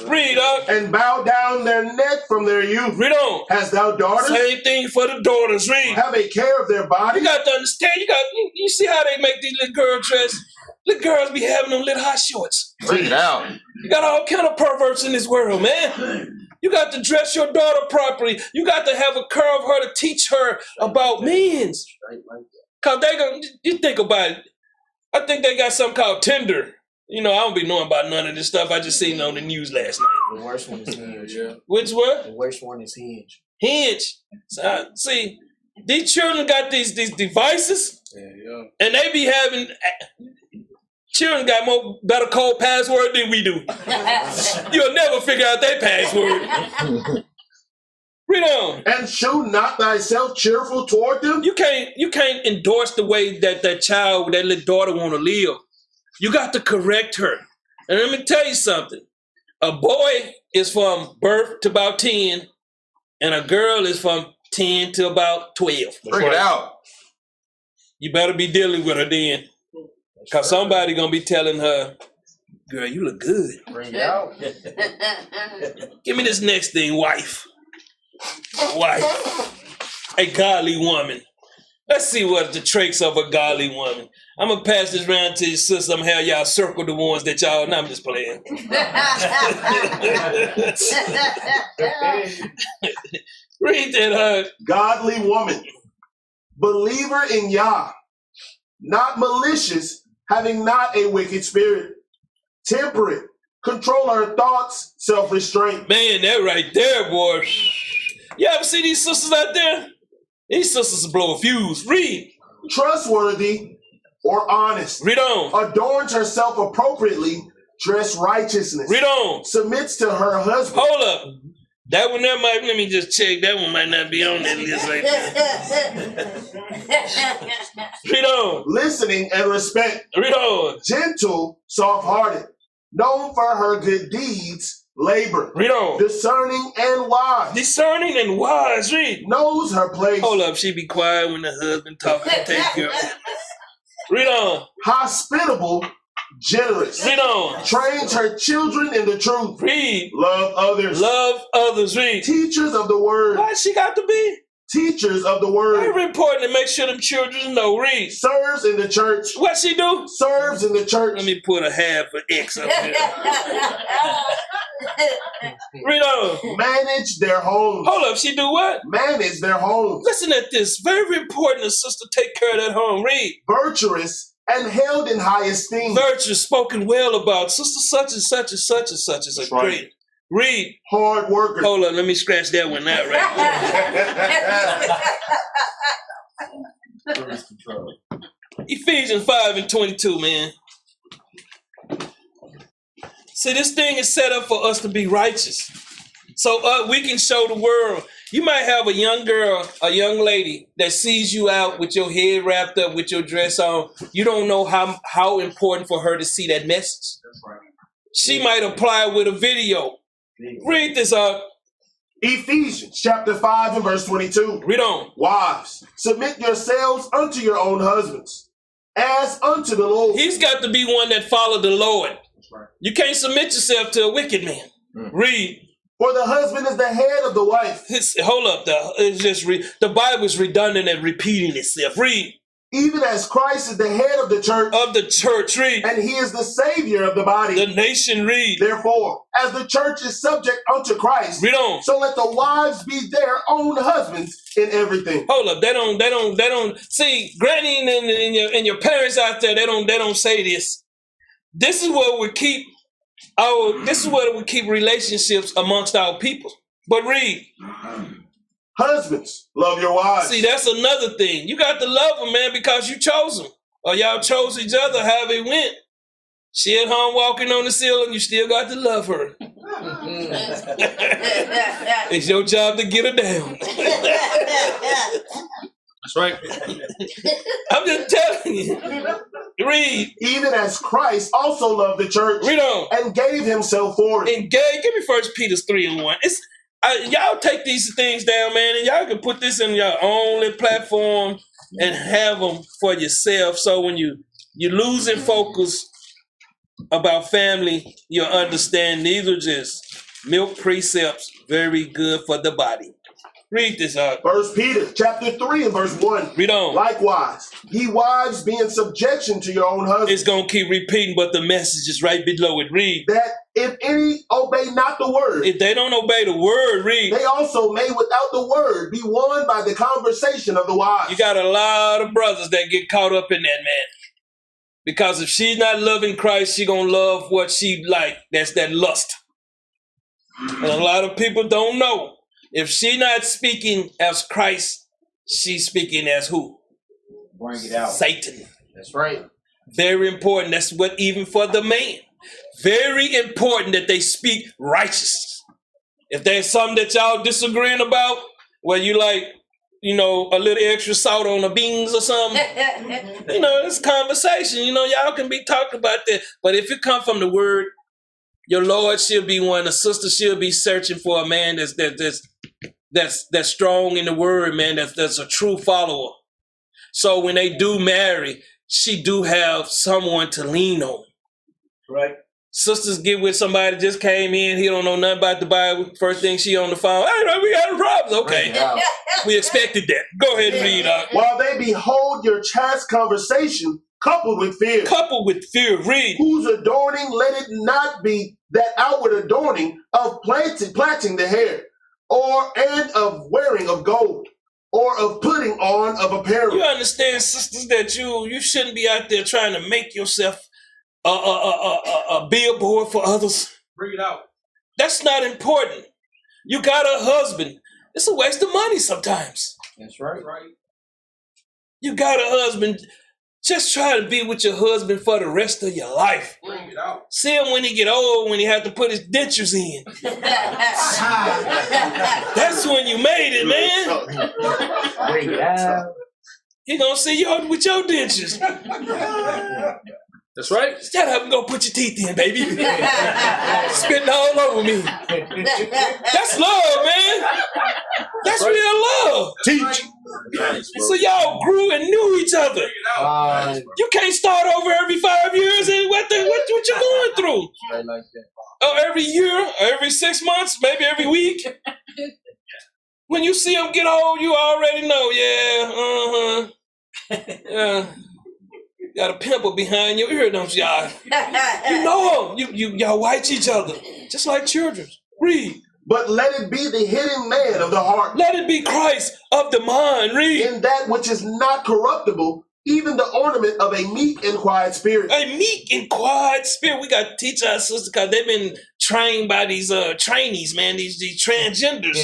Read, and bow down their neck from their youth. Read on. Hast thou daughters? Same thing for the daughters. Read. Have a care of their body. You got to understand. You see how they make these little girls dress. Little girls be having them little hot shorts. Bring it out. You got all kind of perverts in this world, man. You got to dress your daughter properly. You got to have a care of her to teach her about men's. Cause you think about it. I think they got something called Tinder. You know, I don't be knowing about none of this stuff. I just seen it on the news last night. The worst one is Hinge. Yeah. Which what? The worst one is Hinge. Hinge. So, see, these children got these devices, and they be having. Children got better code password than we do. You'll never figure out their password. Read on. And show not thyself cheerful toward them. You can't endorse the way that child, that little daughter want to live. You got to correct her. And let me tell you something. A boy is from birth to about 10, and a girl is from 10 to about 12. Bring it out. You better be dealing with her then. Because somebody going to be telling her, girl, you look good. Bring it out. Give me this next thing, wife. Wife. A godly woman. Let's see what the traits of a godly woman. I'm going to pass this around to your sister. I'm going to have y'all circle the ones that y'all, no, I'm just playing. Read that, Godly woman. Believer in Yah. Not malicious, having not a wicked spirit. Temperate, Control her thoughts, self-restraint. Man, that right there, boy. You ever see these sisters out there? These sisters blow a fuse. Read. Trustworthy or honest. Read on. Adorns herself appropriately, dress righteousness. Read on. Submits to her husband. Hold up. That one there might, let me just check. That one might not be on that list right there. Read on. Listening and respect. Read on. Gentle, soft-hearted. Known for her good deeds, labor. Read on. Discerning and wise. Discerning and wise. Read. Knows her place. Hold up. She be quiet when the husband talking and take care of her. Read on. Hospitable, generous. Read on. Trains her children in the truth. Read. Love others. Love others. Read. Teachers of the word. Why she got to be? Teachers of the word. Very important to make sure them children know. Read. Serves in the church. What she do? Serves in the church. Let me put a half an X up there. Read on. Manage their homes. Hold up. She do what? Manage their homes. Listen at this. Very important, a sister take care of that home. Read. Virtuous and held in high esteem. Virtue spoken well about. Sister such and such and such and such is a right. great. Read. Hard worker. Hold on, let me scratch that one out right there. Ephesians 5 and 22, man. See, this thing is set up for us to be righteous. So we can show the world. You might have a young girl, a young lady that sees you out with your head wrapped up, with your dress on. You don't know how important for her to see that message. That's right. She might apply with a video. Read this up. Ephesians chapter 5 and verse 22. Read on. Wives, submit yourselves unto your own husbands, as unto the Lord. He's got to be one that followed the Lord. That's right. You can't submit yourself to a wicked man. Read. For the husband is the head of the wife. Hold up. The Bible is redundant and repeating itself. Read. Even as Christ is the head of the church. Of the church. Read. And he is the savior of the body. The nation. Read. Therefore, as the church is subject unto Christ, read on. So let the wives be their own husbands in everything. Hold up. They don't see, granny and your parents out there, they don't say this. This is what would keep relationships amongst our people. But read. Husbands, love your wives. See, that's another thing. You got to love them, man, because you chose them. Or y'all chose each other, however it went. She at home walking on the ceiling, you still got to love her. It's your job to get her down. That's right. I'm just telling you. Read. Even as Christ also loved the church. Read on. And gave himself for it. And give me 1 Peter 3 and 1. Y'all take these things down, man, and y'all can put this in your own little platform and have them for yourself. So when you losing focus about family, you'll understand these are just milk precepts, very good for the body. Read this out. 1 Peter chapter 3 and verse 1. Read on. Likewise, ye wives be in subjection to your own husbands. It's going to keep repeating, but the message is right below it. Read. That if any obey not the word. If they don't obey the word, read. They also may without the word be won by the conversation of the wives. You got a lot of brothers that get caught up in that, man. Because if she's not loving Christ, she going to love what she like. That's that lust. And a lot of people don't know. If she not speaking as Christ, she's speaking as who? Bring it out. Satan. That's right. Very important. That's what even for the man. Very important that they speak righteousness. If there's something that y'all disagreeing about, where you like, a little extra salt on the beans or something, it's conversation. Y'all can be talking about that. But if it come from the word, your Lord should be one. A sister should be searching for a man that's strong in the word, man. That's a true follower. So when they do marry, she do have someone to lean on. Right. Sisters get with somebody just came in. He don't know nothing about the Bible. First thing she on the phone. Hey, we got a problem. Okay. We expected that. Go ahead and read out. While they behold your chaste conversation coupled with fear. Coupled with fear. Read. Whose adorning let it not be that outward adorning of plaiting the hair, and of wearing of gold, or of putting on of apparel. You understand, sisters, that you shouldn't be out there trying to make yourself a billboard for others. Bring it out. That's not important. You got a husband. It's a waste of money sometimes. That's right. You got a husband. Just try to be with your husband for the rest of your life. Bring it out. See him when he get old, when he have to put his dentures in. That's when you made it, man. Bring it out. He gonna see you with your dentures. That's right. Shut up and go put your teeth in, baby. Spitting all over me. That's love, man. That's real love. Teach. So y'all grew and knew each other. You can't start over every 5 years and what you going through? Right like that. Oh, every year, or every 6 months, maybe every week. When you see them get old, you already know, yeah. Got a pimple behind your ear, don't y'all? You know them. Y'all watch each other, just like children. Read. But let it be the hidden man of the heart, Let it be Christ of the mind. Read. in that which is not corruptible, even the ornament of a meek and quiet spirit. A meek and quiet spirit. We got to teach our sisters because they've been trained by these trainees, man, these transgenders.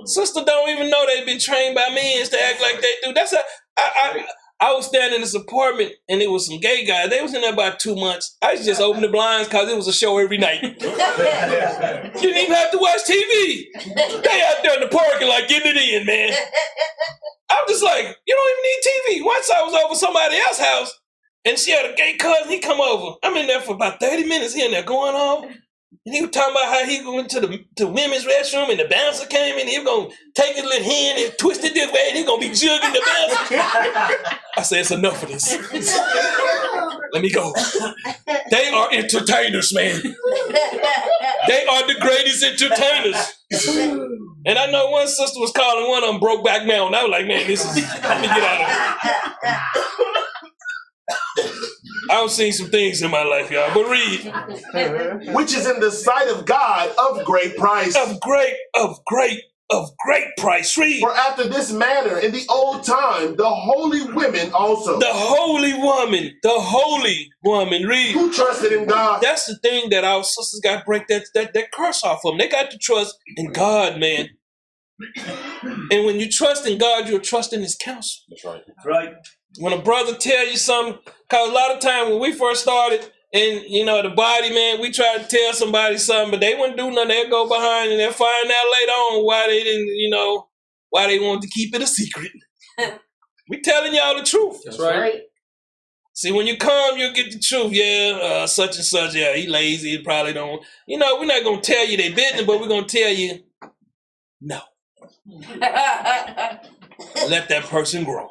Sister don't even know they've been trained by men to act like they do. I was staying in this apartment and it was some gay guys. They was in there about 2 months. I used to just open the blinds because it was a show every night. You didn't even have to watch TV. They out there in the parking lot getting it in, man. I'm just like, you don't even need TV. Once I was over somebody else's house and she had a gay cousin, he come over. I'm in there for about 30 minutes. He in there going on. And he was talking about how he went to the women's restroom and the bouncer came in and he was going to take his little hand and twist it this way and he's going to be jugging the bouncer. I said, it's enough of this. Let me go. They are entertainers, man. They are the greatest entertainers. And I know one sister was calling one of them broke back now. And I was like, man, let me get out of here. I've seen some things in my life, y'all, but read. Which is in the sight of God of great price. Of great price. Read. For after this manner in the old time, the holy women also, The holy woman, read. who trusted in God, That's the thing that our sisters got to break that curse off of them. They got to trust in God, man. And when you trust in God, you're trusting His counsel. That's right. Right. When a brother tell you something, because a lot of time when we first started, and the body, man, we tried to tell somebody something, but they wouldn't do nothing. They'll go behind and they'll find out later on why they didn't, why they wanted to keep it a secret. We telling y'all the truth. That's right. See, when you come, you'll get the truth. Yeah, such and such, yeah, he lazy, he probably don't. We're not going to tell you their business, but we're going to tell you, no. Let that person grow.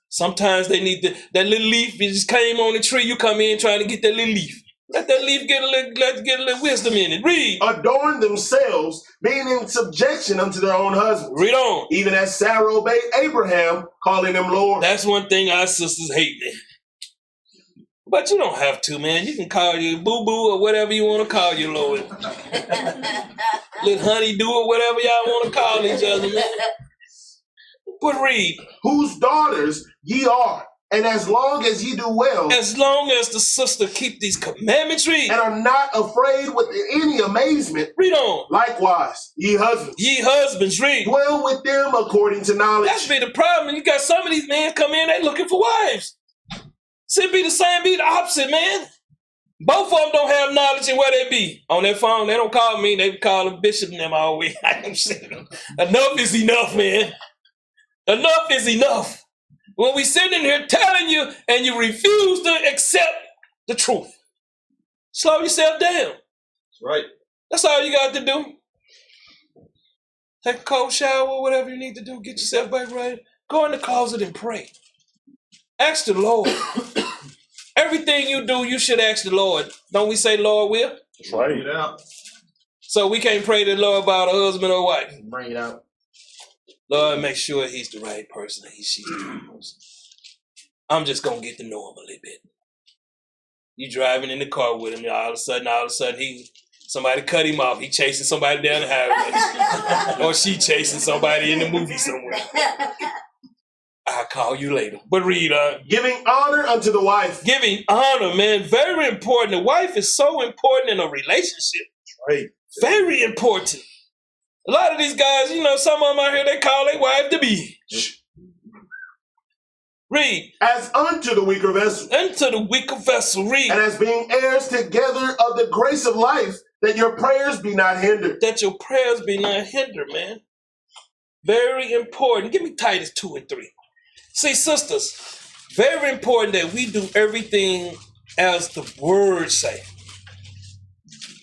Sometimes they need that little leaf. It just came on the tree. You come in trying to get that little leaf. Let that leaf get a little wisdom in it. Read. adorn themselves, being in subjection unto their own husbands. Read on. Even as Sarah obeyed Abraham, calling him Lord. That's one thing our sisters hate, man. But you don't have to, man. You can call you boo-boo or whatever you want to call you, Lord. Little honey-do or whatever y'all want to call each other, man. But read. Whose daughters ye are, and as long as ye do well, As long as the sister keep these commandments, read. and are not afraid with any amazement, Read on. likewise, ye husbands, Ye husbands, read. dwell with them according to knowledge. That's be the problem. You got some of these men come in, they looking for wives. See, be the opposite, man. Both of them don't have knowledge in where they be. On their phone, they don't call me, they call the bishop and them all week. Enough is enough, man. Enough is enough. When we sitting in here telling you and you refuse to accept the truth, slow yourself down. That's right. That's all you got to do. Take a cold shower, whatever you need to do, get yourself back right. Go in the closet and pray. Ask the Lord. Everything you do, you should ask the Lord. Don't we say, Lord will? That's right. Bring it out. So we can't pray to the Lord about a husband or wife. Bring it out. Lord, make sure he's the right person and she's the right person. I'm just going to get to know him a little bit. You driving in the car with him, all of a sudden, somebody cut him off. He chasing somebody down the highway. Or she chasing somebody in the movie somewhere. I'll call you later. But read on. Giving honor unto the wife. Giving honor, man. Very important. The wife is so important in a relationship. Right. Very important. A lot of these guys, you know, some of them out here, they call their wife to be. Read. As unto the weaker vessel. Unto the weaker vessel. Read. And as being heirs together of the grace of life, that your prayers be not hindered. That your prayers be not hindered, man. Very important. Give me Titus 2 and 3. See, sisters, very important that we do everything as the word say.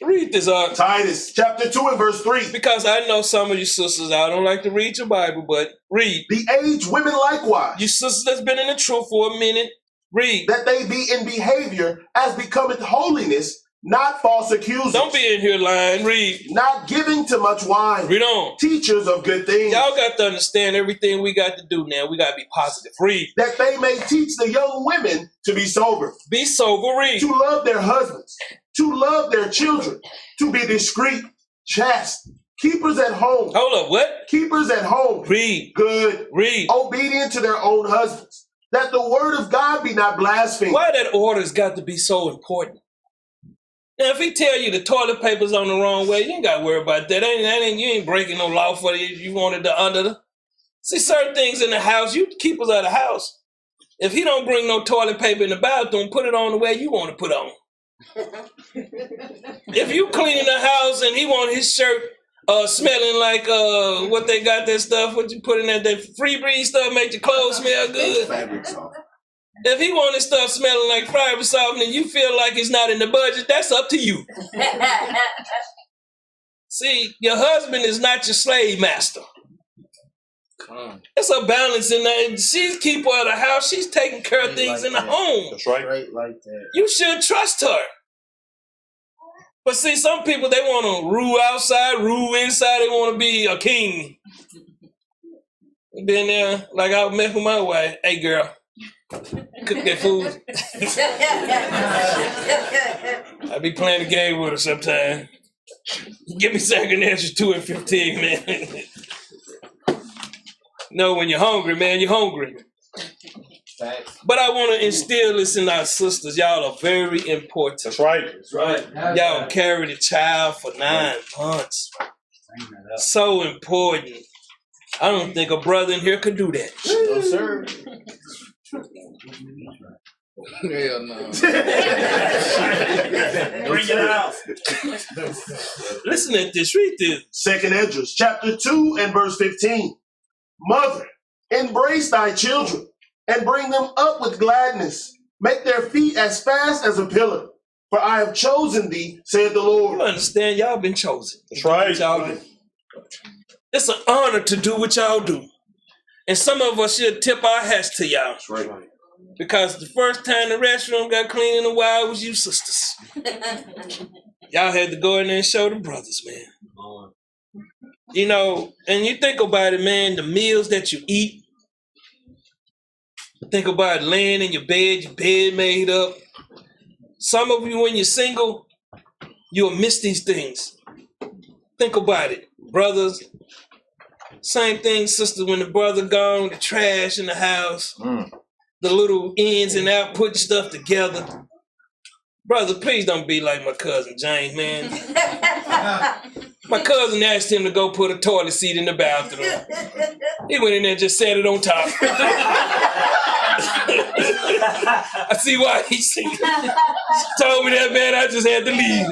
Read this up. Titus chapter 2 and verse 3. Because I know some of you sisters, I don't like to read your Bible, but read. The aged women likewise. You sisters that's been in the truth for a minute, read. That they be in behavior as becometh holiness, not false accusers. Don't be in here lying. Read. Not giving to much wine. Read on. Teachers of good things. Y'all got to understand everything we got to do now. We got to be positive. Read. That they may teach the young women to be sober. Be sober. Read. To love their husbands. To love their children. To be discreet. Chaste. Keepers at home. Hold up. What? Keepers at home. Read. Good. Read. Obedient to their own husbands. That the word of God be not blasphemed. Why that order's got to be so important? Now, if he tell you the toilet paper's on the wrong way, you ain't got to worry about that. You ain't breaking no law for it. You wanted to under the. See, certain things in the house, you keep us out of the house. If he don't bring no toilet paper in the bathroom, put it on the way you want to put on. If you cleaning the house and he want his shirt smelling like what they got that stuff, what you put in that free breeze stuff, make your clothes smell good. Fabric soft. If he want his stuff smelling like fabric softener and you feel like it's not in the budget, that's up to you. See, your husband is not your slave master. It's a balance in that. She's keeper of the house. She's taking care of things in the home. That's right. Right like that. You should trust her. But see, some people, they want to rule outside, rule inside. They want to be a king. Been there, like I met with my wife. Hey, girl. Cook that food. I be playing the game with her sometimes. Give me second answers 2 and 15, man. No, when you're hungry, man, you're hungry. Facts. But I want to instill this in our sisters. Y'all are very important. That's right. That's right. Y'all carried a child for 9 months. So important. I don't think a brother in here could do that. No, sir. Hell no. Bring it out. Listen at this. Read this. 2nd Esdras, chapter 2 and verse 15. Mother, embrace thy children and bring them up with gladness. Make their feet as fast as a pillar. For I have chosen thee, saith the Lord. You understand? Y'all been chosen. That's right. What y'all do. It's an honor to do what y'all do. And some of us should tip our hats to y'all. That's right. Because the first time the restroom got clean in a while was you sisters. Y'all had to go in there and show the brothers, man. You know, and you think about it, man, the meals that you eat. Think about laying in your bed made up. Some of you, when you're single, you'll miss these things. Think about it, brothers. Same thing, sisters, when the brother gone, the trash in the house, the little ins and out, putting stuff together. Brother, please don't be like my cousin James, man. My cousin asked him to go put a toilet seat in the bathroom. He went in there and just sat it on top. I see why she told me that, man. I just had to leave.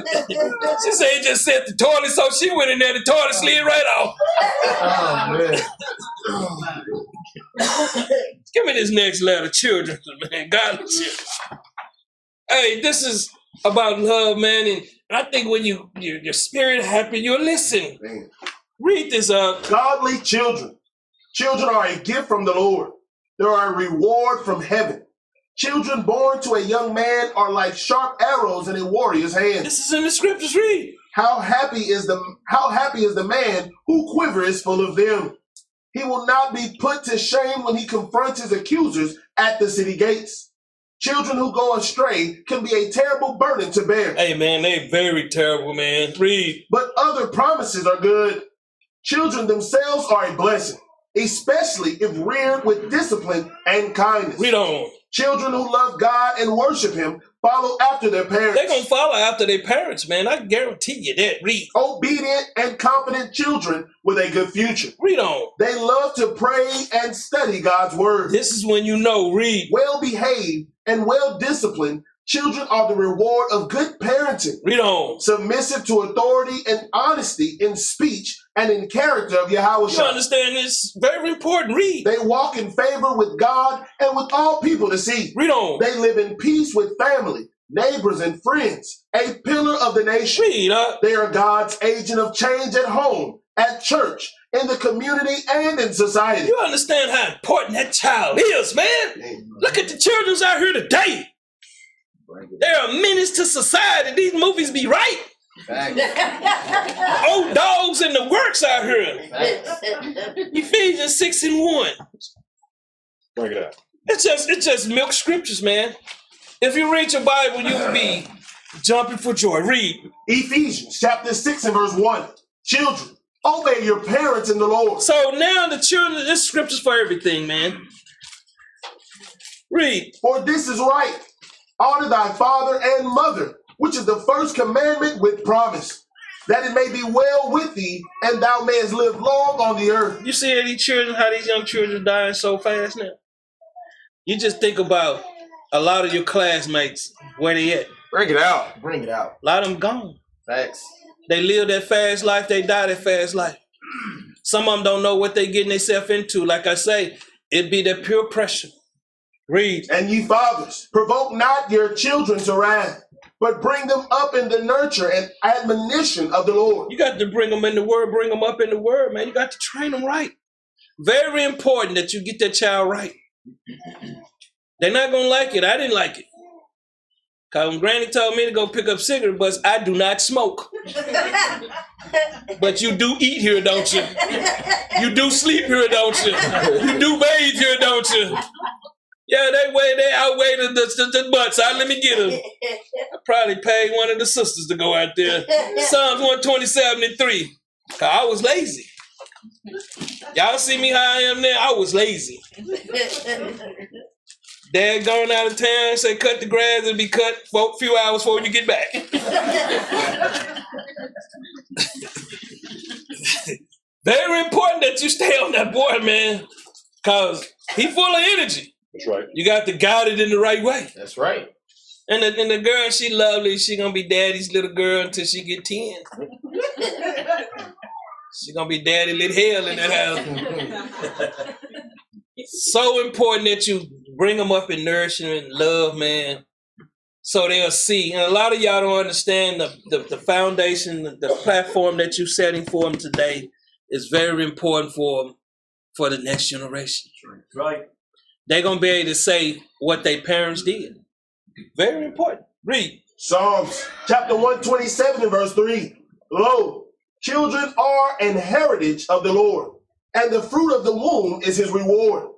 She said he just set the toilet, so she went in there, the toilet slid right off. Oh, man. Give me this next letter, children, man. Godly children. Hey, this is about love, man, and I think when your spirit happy, you'll listen. Man. Read this up. Godly children. Children are a gift from the Lord. They are a reward from heaven. Children born to a young man are like sharp arrows in a warrior's hand. This is in the scriptures. Read. How happy is the man whose quiver is full of them. He will not be put to shame when he confronts his accusers at the city gates. Children who go astray can be a terrible burden to bear. Hey, man, they very terrible, man. Read. But other promises are good. Children themselves are a blessing. especially if reared with discipline and kindness. Read on. Children who love God and worship Him follow after their parents. They're going to follow after their parents, man. I guarantee you that. Read. Obedient and confident children with a good future. Read on. They love to pray and study God's word. This is when you know. Read. Well-behaved and well-disciplined children are the reward of good parenting. Read on. Submissive to authority and honesty in speech and in character of Yahweh. You understand this? Very important. Read. They walk in favor with God and with all people to see. Read on. They live in peace with family, neighbors, and friends, a pillar of the nation. Read. They are God's agent of change at home, at church, in the community, and in society. You understand how important that child is, man? Look at the children out here today. They're a menace to society. These movies be right. Old dogs in the works out here. Ephesians 6:1. Bring it out. It's just milk scriptures, man. If you read your Bible, you will be jumping for joy. Read. Ephesians chapter 6 and verse 1. Children, obey your parents in the Lord. So now the children, this scripture's for everything, man. Read. For this is right. Honor thy father and mother, which is the first commandment with promise, that it may be well with thee, and thou mayest live long on the earth. You see these children, how these young children are dying so fast now? You just think about a lot of your classmates, where they at. Bring it out. Bring it out. A lot of them gone. Facts. They live that fast life, they die that fast life. Some of them don't know what they getting themselves into. Like I say, it be that pure pressure. Read. And ye fathers, provoke not your children to wrath, but bring them up in the nurture and admonition of the Lord. You got to bring them in the word, bring them up in the word, man. You got to train them right. Very important that you get that child right. They're not going to like it. I didn't like it. Because when Granny told me to go pick up cigarette butts, I do not smoke. But you do eat here, don't you? You do sleep here, don't you? You do bathe here, don't you? Yeah, they outweigh the butts. Let me get them. I probably paid one of the sisters to go out there. Psalms 127:3. Cause I was lazy. Y'all see me how I am now? I was lazy. Dad going out of town, say cut the grass, it'll be cut for a few hours before you get back. Very important that you stay on that boy, man. Cause he full of energy. That's right. You got to guide it in the right way. That's right. And the girl, she lovely. She gonna be daddy's little girl until she get 10. She gonna be daddy lit hell in that house. So important that you bring them up in nourishment and love, man, so they'll see. And a lot of y'all don't understand the foundation, the platform that you're setting for them today is very important for the next generation. Right. They're going to be able to say what their parents did. Very important. Read. Psalms chapter 127 and verse 3. Lo, children are an heritage of the Lord, and the fruit of the womb is his reward.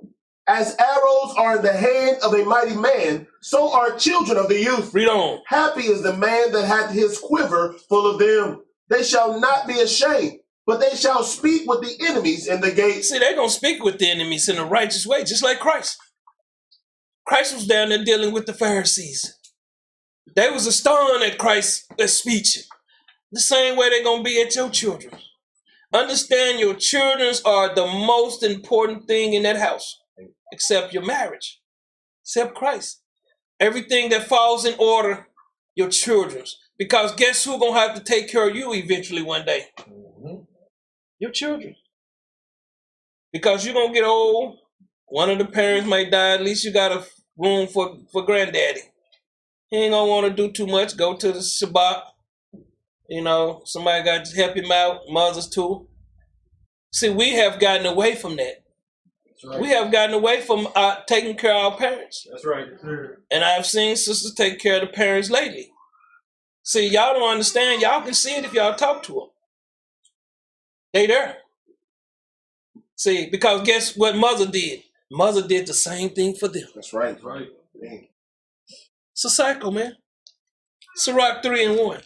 As arrows are in the hand of a mighty man, so are children of the youth. Read on. Happy is the man that hath his quiver full of them. They shall not be ashamed, but they shall speak with the enemies in the gates. See, they're going to speak with the enemies in a righteous way, just like Christ. Christ was down there dealing with the Pharisees. They was a stone at Christ's speech. The same way they're going to be at your children. Understand your children are the most important thing in that house, except your marriage, except Christ. Everything that falls in order, your children's. Because guess who's going to have to take care of you eventually one day? Your children. Because you're going to get old. One of the parents might die. At least you got a room for granddaddy. He ain't going to want to do too much. Go to the Shabbat. You know, somebody got to help him out. Mothers too. See, we have gotten away from that. Right. We have gotten away from taking care of our parents. That's right. And I've seen sisters take care of the parents lately. See, y'all don't understand. Y'all can see it if y'all talk to them. They there. See, because guess what mother did? Mother did the same thing for them. That's right. That's right. It's a cycle, man. Sirach 3:1.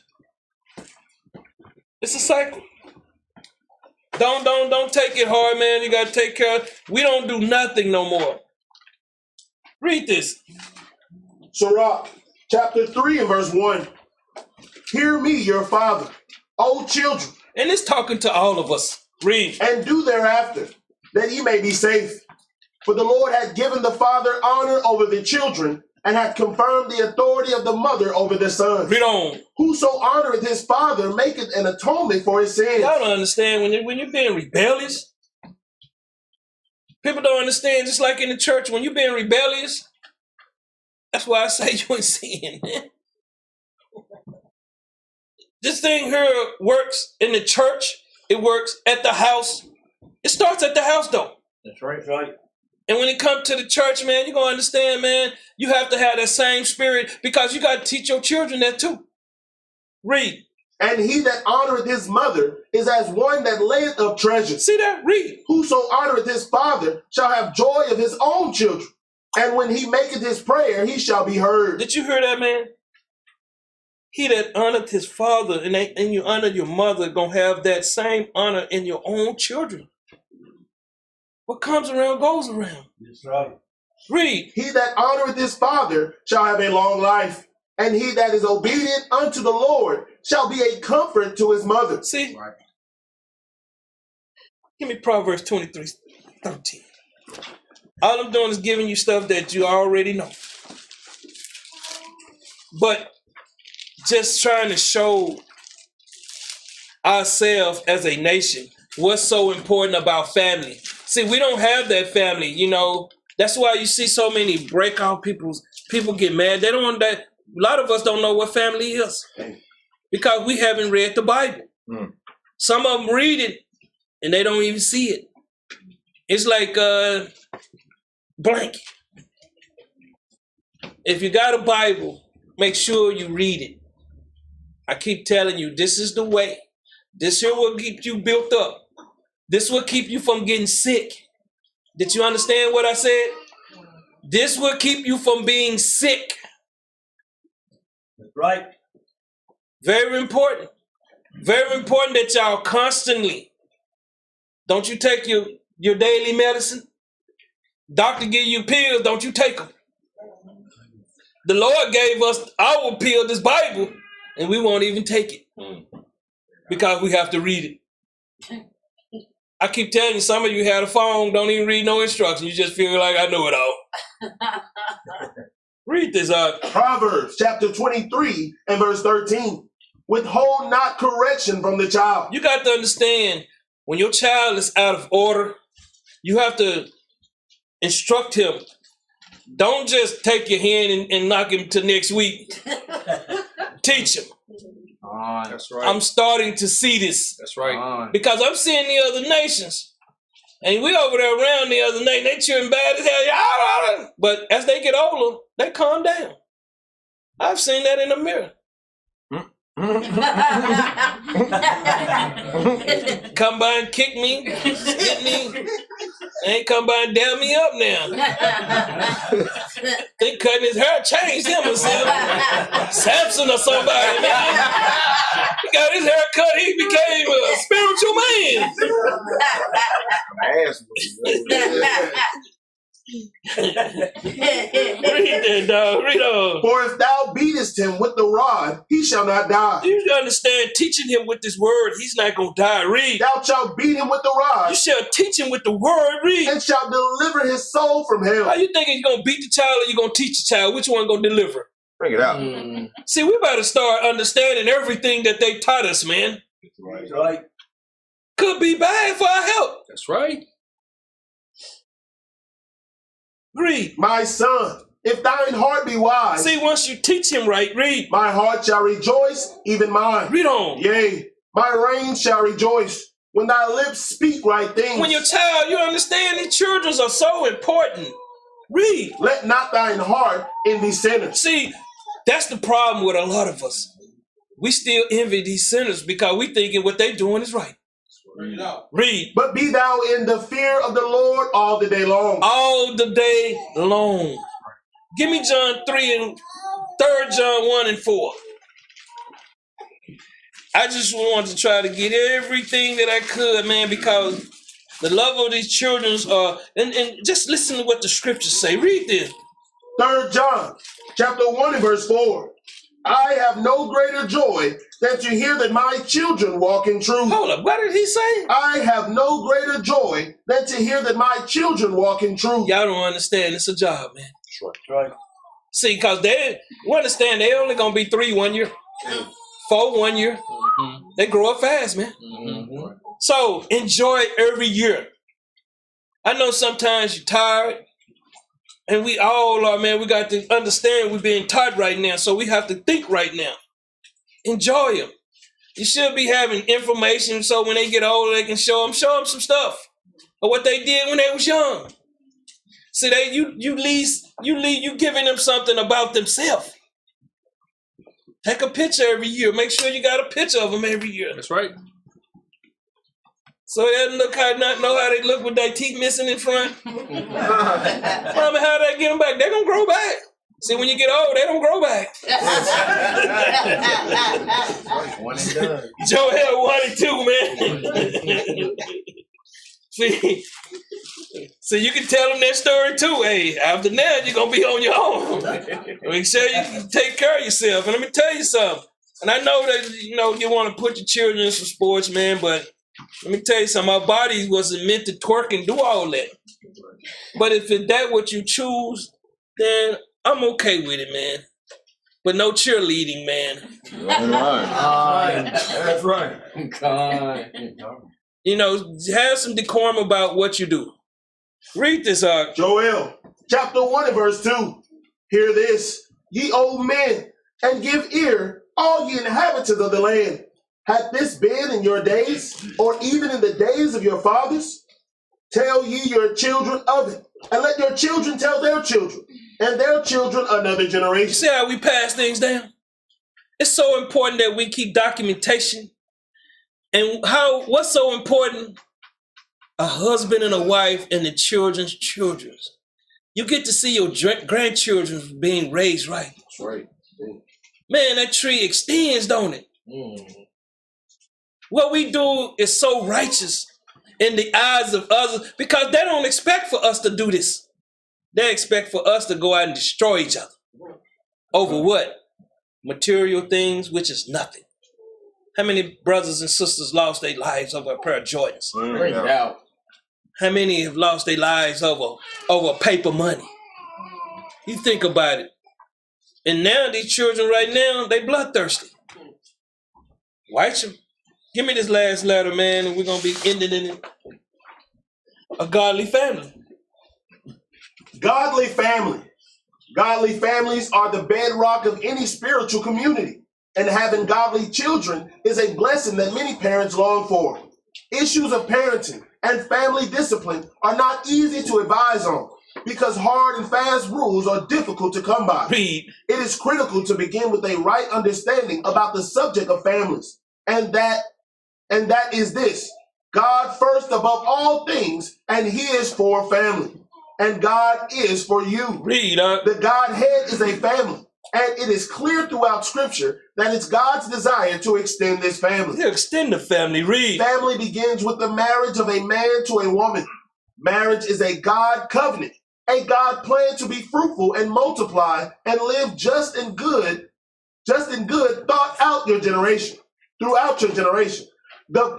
It's a cycle. Don't take it hard, man. You gotta take care of. We don't do nothing no more. Read this. Sirach, chapter 3 and verse 1. Hear me, your father, O children, And it's talking to all of us. Read. and do thereafter, that ye may be safe. For the Lord hath given the father honor over the children, and hath confirmed the authority of the mother over the sons. Read on. Whoso honoreth his father maketh an atonement for his sins. Y'all don't understand when you're being rebellious. People don't understand, just like in the church, when you're being rebellious, that's why I say you ain't sin, man. This thing here works in the church. It works at the house. It starts at the house, though. That's right. That's right. And when it comes to the church, man, you're going to understand, man, you have to have that same spirit because you got to teach your children that too. Read. And he that honoreth his mother is as one that layeth up treasure. See that? Read. Whoso honoreth his father shall have joy of his own children. And when he maketh his prayer, he shall be heard. Did you hear that, man? He that honoreth his father and you honor your mother going to have that same honor in your own children. What comes around goes around. That's right. Read. He that honoreth his father shall have a long life. And he that is obedient unto the Lord shall be a comfort to his mother. See? Right. Give me Proverbs 23:13. All I'm doing is giving you stuff that you already know. But just trying to show ourselves as a nation what's so important about family. See, we don't have that family, you know. That's why you see so many breakout people get mad. They don't want that. A lot of us don't know what family is because we haven't read the Bible. Some of them read it and they don't even see it. It's like blank. If you got a Bible, make sure you read it. I keep telling you, this is the way. This here will keep you built up. This will keep you from getting sick. Did you understand what I said? This will keep you from being sick. That's right. Very important. Very important that y'all constantly, don't you take your daily medicine? Doctor give you pills, don't you take them? The Lord gave us our pill, this Bible, and we won't even take it because we have to read it. I keep telling you, some of you had a phone, don't even read no instructions. You just feel like I know it all. Read this out. Proverbs chapter 23 and verse 13. Withhold not correction from the child. You got to understand, when your child is out of order, you have to instruct him. Don't just take your hand and knock him to next week. Teach him. That's right. I'm starting to see this. That's right. Because I'm seeing the other nations. And we over there around the other nation, they cheering bad as hell. But as they get older, they calm down. I've seen that in the mirror. Come by and kick me, hit me. They ain't come by and dab me up now. They cutting his hair, changed him or something. Samson or somebody, man. He got his hair cut, he became a spiritual man. Read that, dog. Read on. For if thou beatest him with the rod, he shall not die. You understand, teaching him with this word, he's not going to die. Read. Thou shalt beat him with the rod. You shall teach him with the word. Read. And shalt deliver his soul from hell. How you think you're going to beat the child or you're going to teach the child? Which one going to deliver? Bring it out. See, we better start understanding everything that they taught us, man. That's right. Could be bad for our health. That's right. Read. My son, if thine heart be wise. See, once you teach him right, read. My heart shall rejoice, even mine. Read on. Yea, my reign shall rejoice when thy lips speak right things. When your child, you understand, these children are so important. Read. Let not thine heart envy sinners. See, that's the problem with a lot of us. We still envy these sinners because we thinking what they doing is right. Read. But be thou in the fear of the Lord all the day long. All the day long. Give me John 3 and 3 John 1 and 4. I just wanted to try to get everything that I could, man, because the love of these children are, and just listen to what the scriptures say. Read this. 3 John, chapter 1 and verse 4. I have no greater joy than to hear that my children walk in truth. Hold up, what did he say? I have no greater joy than to hear that my children walk in truth. Y'all don't understand. It's a job, man. That's right. See, because we understand they only going to be 3 1 year, 4 1 year. Mm-hmm. They grow up fast, man. Mm-hmm. So enjoy every year. I know sometimes you're tired. And we all are, man. We got to understand we're being taught right now. So we have to think right now. Enjoy them. You should be having information so when they get older, they can show them some stuff of what they did when they was young. See, you giving them something about themselves. Take a picture every year. Make sure you got a picture of them every year. That's right. So they know how they look with their teeth missing in front. Mama, how they get them back? They're going to grow back. See, when you get old, they don't grow back. One and done. Joe had 1 and 2, man. See, you can tell them that story too. Hey, after that, you're going to be on your own. Make sure you take care of yourself. And let me tell you something. And I know that, you want to put your children in some sports, man, but let me tell you something. Our body wasn't meant to twerk and do all that. But if that's what you choose, then I'm okay with it, man. But no cheerleading, man. That's right. Have some decorum about what you do. Read this, Joel, chapter 1 and verse 2. Hear this, ye old men, and give ear, all ye inhabitants of the land. Hath this been in your days, or even in the days of your fathers? Tell ye your children of it, and let your children tell their children, and their children another generation. You see how we pass things down? It's so important that we keep documentation. And what's so important? A husband and a wife and the children's children. You get to see your grandchildren being raised right. That's right. Man, that tree extends, don't it? What we do is so righteous in the eyes of others because they don't expect for us to do this. They expect for us to go out and destroy each other. Over what? Material things, which is nothing. How many brothers and sisters lost their lives over a pair of Jordans? Bring it out. How many have lost their lives over paper money? You think about it. And now these children right now, they bloodthirsty. Watch them. Give me this last letter, man, and we're going to be ending in a godly family. Godly family. Godly families are the bedrock of any spiritual community. And having godly children is a blessing that many parents long for. Issues of parenting and family discipline are not easy to advise on because hard and fast rules are difficult to come by. Read. It is critical to begin with a right understanding about the subject of families. And that is this: God first above all things, and he is for family. And God is for you. Read. The Godhead is a family. And it is clear throughout Scripture that it's God's desire to extend this family. Yeah, extend the family. Read. Family begins with the marriage of a man to a woman. Marriage is a God covenant, a God plan to be fruitful and multiply and live just and good throughout your generation. The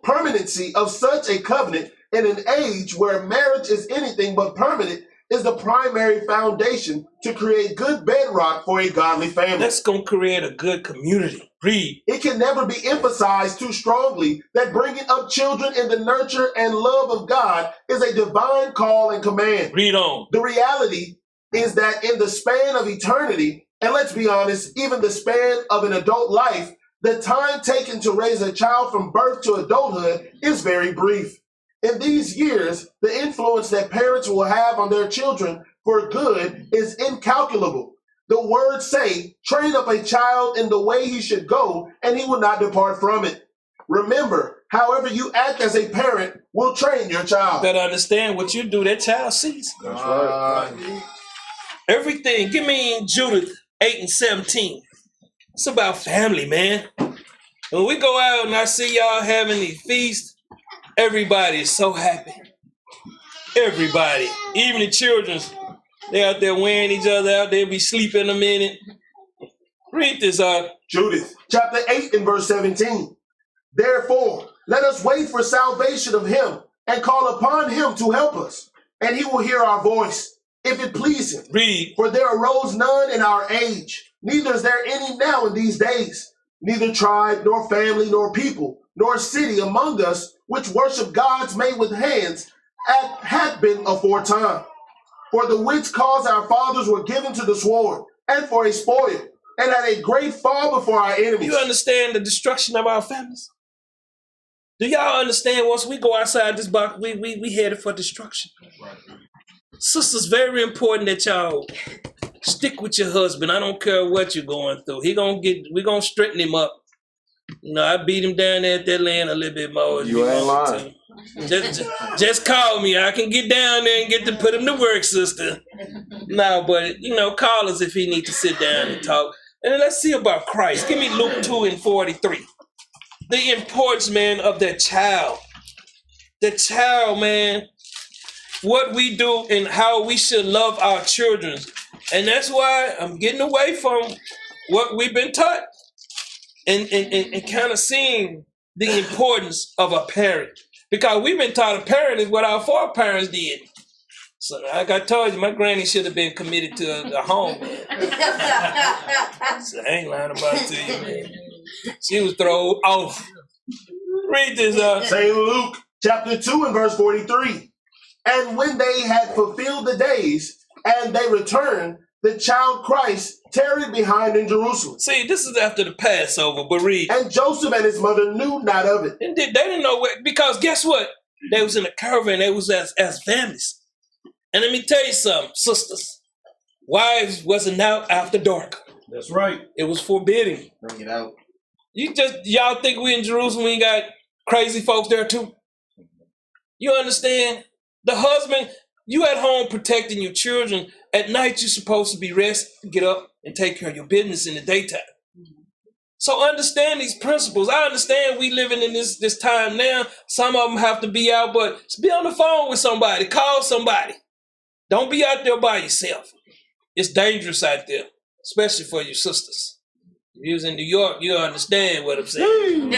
permanency of such a covenant in an age where marriage is anything but permanent is the primary foundation to create good bedrock for a godly family. That's going to create a good community. Read. It can never be emphasized too strongly that bringing up children in the nurture and love of God is a divine call and command. Read on. The reality is that in the span of eternity, and let's be honest, even the span of an adult life, the time taken to raise a child from birth to adulthood is very brief. In these years, the influence that parents will have on their children for good is incalculable. The words say, train up a child in the way he should go, and he will not depart from it. Remember, however you act as a parent will train your child. You better understand what you do, that child sees. That's right. Everything. Give me Judith 8 and 17. It's about family, man. When we go out and I see y'all having these feasts, everybody is so happy. Everybody, even the children, they out there wearing each other out. They'll be sleeping in a minute. Read this out. Judith, chapter 8 and verse 17. Therefore, let us wait for salvation of him and call upon him to help us, and he will hear our voice, if it please him. Read. For there arose none in our age, neither is there any now in these days, neither tribe, nor family, nor people, nor city among us, which worship gods made with hands, had been aforetime. For the which cause our fathers were given to the sword, and for a spoil, and had a great fall before our enemies. You understand the destruction of our families? Do y'all understand once we go outside this box, we headed for destruction? Right. Sisters, very important that y'all stick with your husband. I don't care what you're going through. We're gonna straighten him up. You know, I beat him down there at that land a little bit more. You ain't lying. Just call me. I can get down there and get to put him to work, sister. No, but you know, call us if he needs to sit down and talk. And then let's see about Christ. Give me Luke 2 and 43. The importance, man, of that child. The child, man. What we do and how we should love our children. And that's why I'm getting away from what we've been taught and kind of seeing the importance of a parent. Because we've been taught a parent is what our foreparents did. So like I told you, my granny should have been committed to a home, man. So I ain't lying about it to you, man. She was thrown off. Read this up. St. Luke chapter 2 and verse 43. And when they had fulfilled the days, and they returned, the child Christ tarried behind in Jerusalem. See, this is after the Passover, but read. And Joseph and his mother knew not of it. And they didn't know what, because guess what? They was in a caravan, they was as families. And let me tell you something, sisters. Wives wasn't out after dark. That's right. It was forbidden. Bring it out. Y'all think we in Jerusalem, we got crazy folks there too? You understand? The husband, you at home protecting your children. At night, you're supposed to be rest, get up, and take care of your business in the daytime. So understand these principles. I understand we living in this time now. Some of them have to be out, but be on the phone with somebody. Call somebody. Don't be out there by yourself. It's dangerous out there, especially for your sisters. If you was in New York, you understand what I'm saying.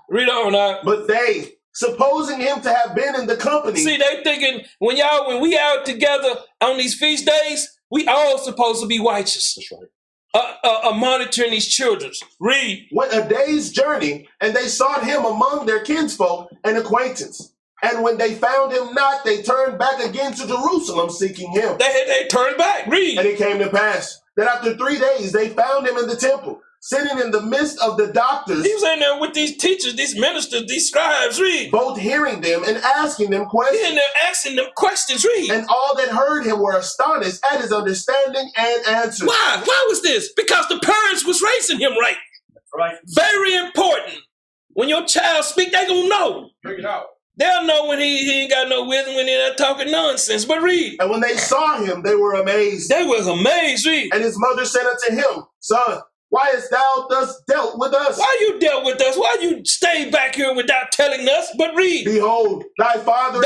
Read on out. But they, supposing him to have been in the company. See, they thinking when we out together on these feast days, we all supposed to be righteous. That's right. Monitoring these children. Read. Went a day's journey, and they sought him among their kinsfolk and acquaintance. And when they found him not, they turned back again to Jerusalem, seeking him. They turned back. Read. And it came to pass that after 3 days they found him in the temple, sitting in the midst of the doctors. He was in there with these teachers, these ministers, these scribes. Read. Both hearing them and asking them questions. He in there asking them questions. Read. And all that heard him were astonished at his understanding and answers. Why? Why was this? Because the parents was raising him right. That's right. Very important. When your child speak, they gonna know. Bring it out. They'll know when he ain't got no wisdom, when they're not talking nonsense. But read. And when they saw him, they were amazed. They was amazed. Read. And his mother said unto him, Son, why hast thou thus dealt with us? Why you dealt with us? Why you stayed back here without telling us? But read. Behold, thy father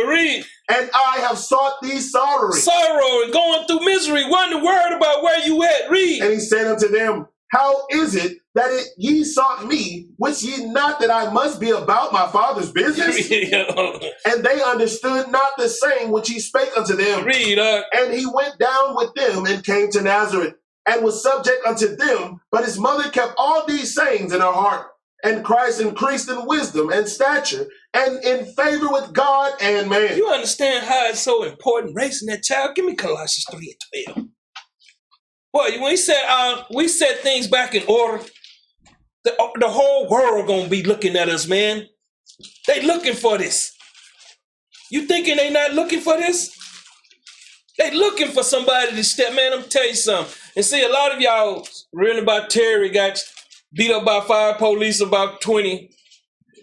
read. and I have sought thee sorrowing. Sorrow and going through misery, wonder word about where you at. Read. And he said unto them, How is it that ye sought me, wist ye not that I must be about my father's business? And they understood not the saying which he spake unto them. Read. And he went down with them and came to Nazareth, and was subject unto them. But his mother kept all these sayings in her heart. And Christ increased in wisdom and stature, and in favor with God and man. You understand how it's so important raising that child? Give me Colossians 3 and 12. Boy, when we set things back in order, the whole world gonna be looking at us, man. They looking for this. You thinking they not looking for this? They looking for somebody to step, man. I'm tell you something. And see, a lot of y'all reading about Terry got beat up by 5 police, about 20.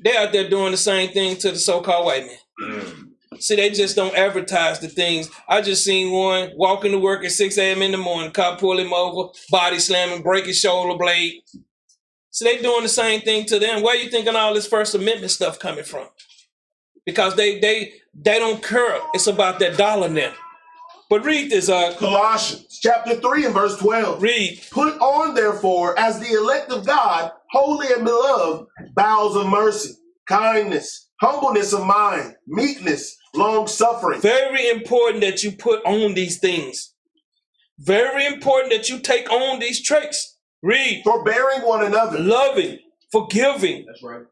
They out there doing the same thing to the so-called white man. See, they just don't advertise the things. I just seen one walking to work at 6 a.m. in the morning, cop pull him over, body slamming, break his shoulder blade. So they doing the same thing to them. Where you thinking all this First Amendment stuff coming from? Because they don't care. It's about that dollar now. But read this. Colossians chapter 3 and verse 12. Read. Put on, therefore, as the elect of God, holy and beloved, bowels of mercy, kindness, humbleness of mind, meekness, long-suffering. Very important that you put on these things. Very important that you take on these traits. Read. Forbearing one another. Loving. Forgiving. That's right.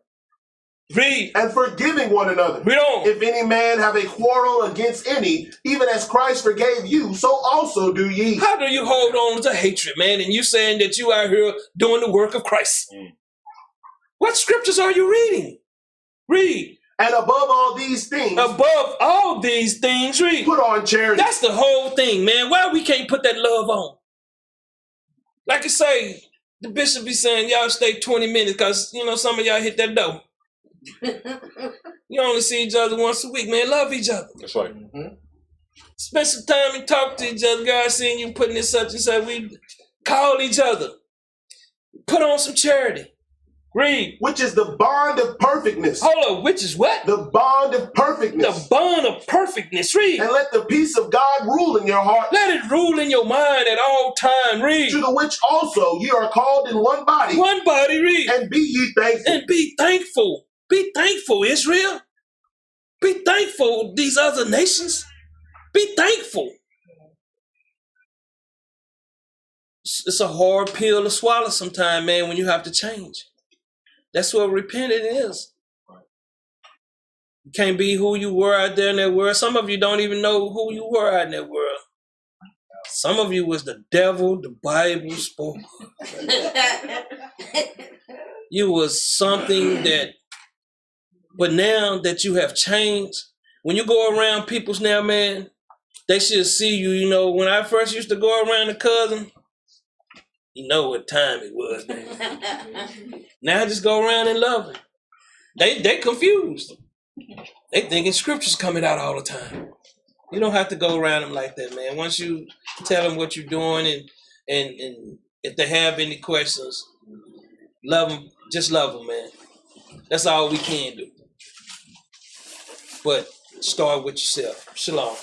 Read. And forgiving one another. Read on. If any man have a quarrel against any, even as Christ forgave you, so also do ye. How do you hold on to hatred, man? And you saying that you out here doing the work of Christ. What scriptures are you reading? Read. And above all these things, Above all these things, read. put on charity. That's the whole thing, man. Why we can't put that love on? Like I say, the bishop be saying, y'all stay 20 minutes because, you know, some of y'all hit that door. You only see each other once a week, man. Love each other. That's right. Spend some time and talk to each other. God seeing you putting this such and such. We call each other. Put on some charity. Read. Which is the bond of perfectness. Hold up, which is what? The bond of perfectness. The bond of perfectness. Read. And let the peace of God rule in your heart. Let it rule in your mind at all time. Read. To the which also you are called in one body. One body. Read. And be ye thankful. And be thankful. Be thankful, Israel. Be thankful, these other nations. Be thankful. It's a hard pill to swallow sometimes, man, when you have to change. That's what repenting is. You can't be who you were out there in that world. Some of you don't even know who you were out in that world. Some of you was the devil, the Bible spoke. You was something that, but now that you have changed, when you go around people's now, man, they should see you. You know, when I first used to go around the cousin, you know what time it was, man. Now I just go around and love them. They confused. They thinking scripture's coming out all the time. You don't have to go around them like that, man. Once you tell them what you're doing and if they have any questions, love them. Just love them, man. That's all we can do. But start with yourself. Shalom.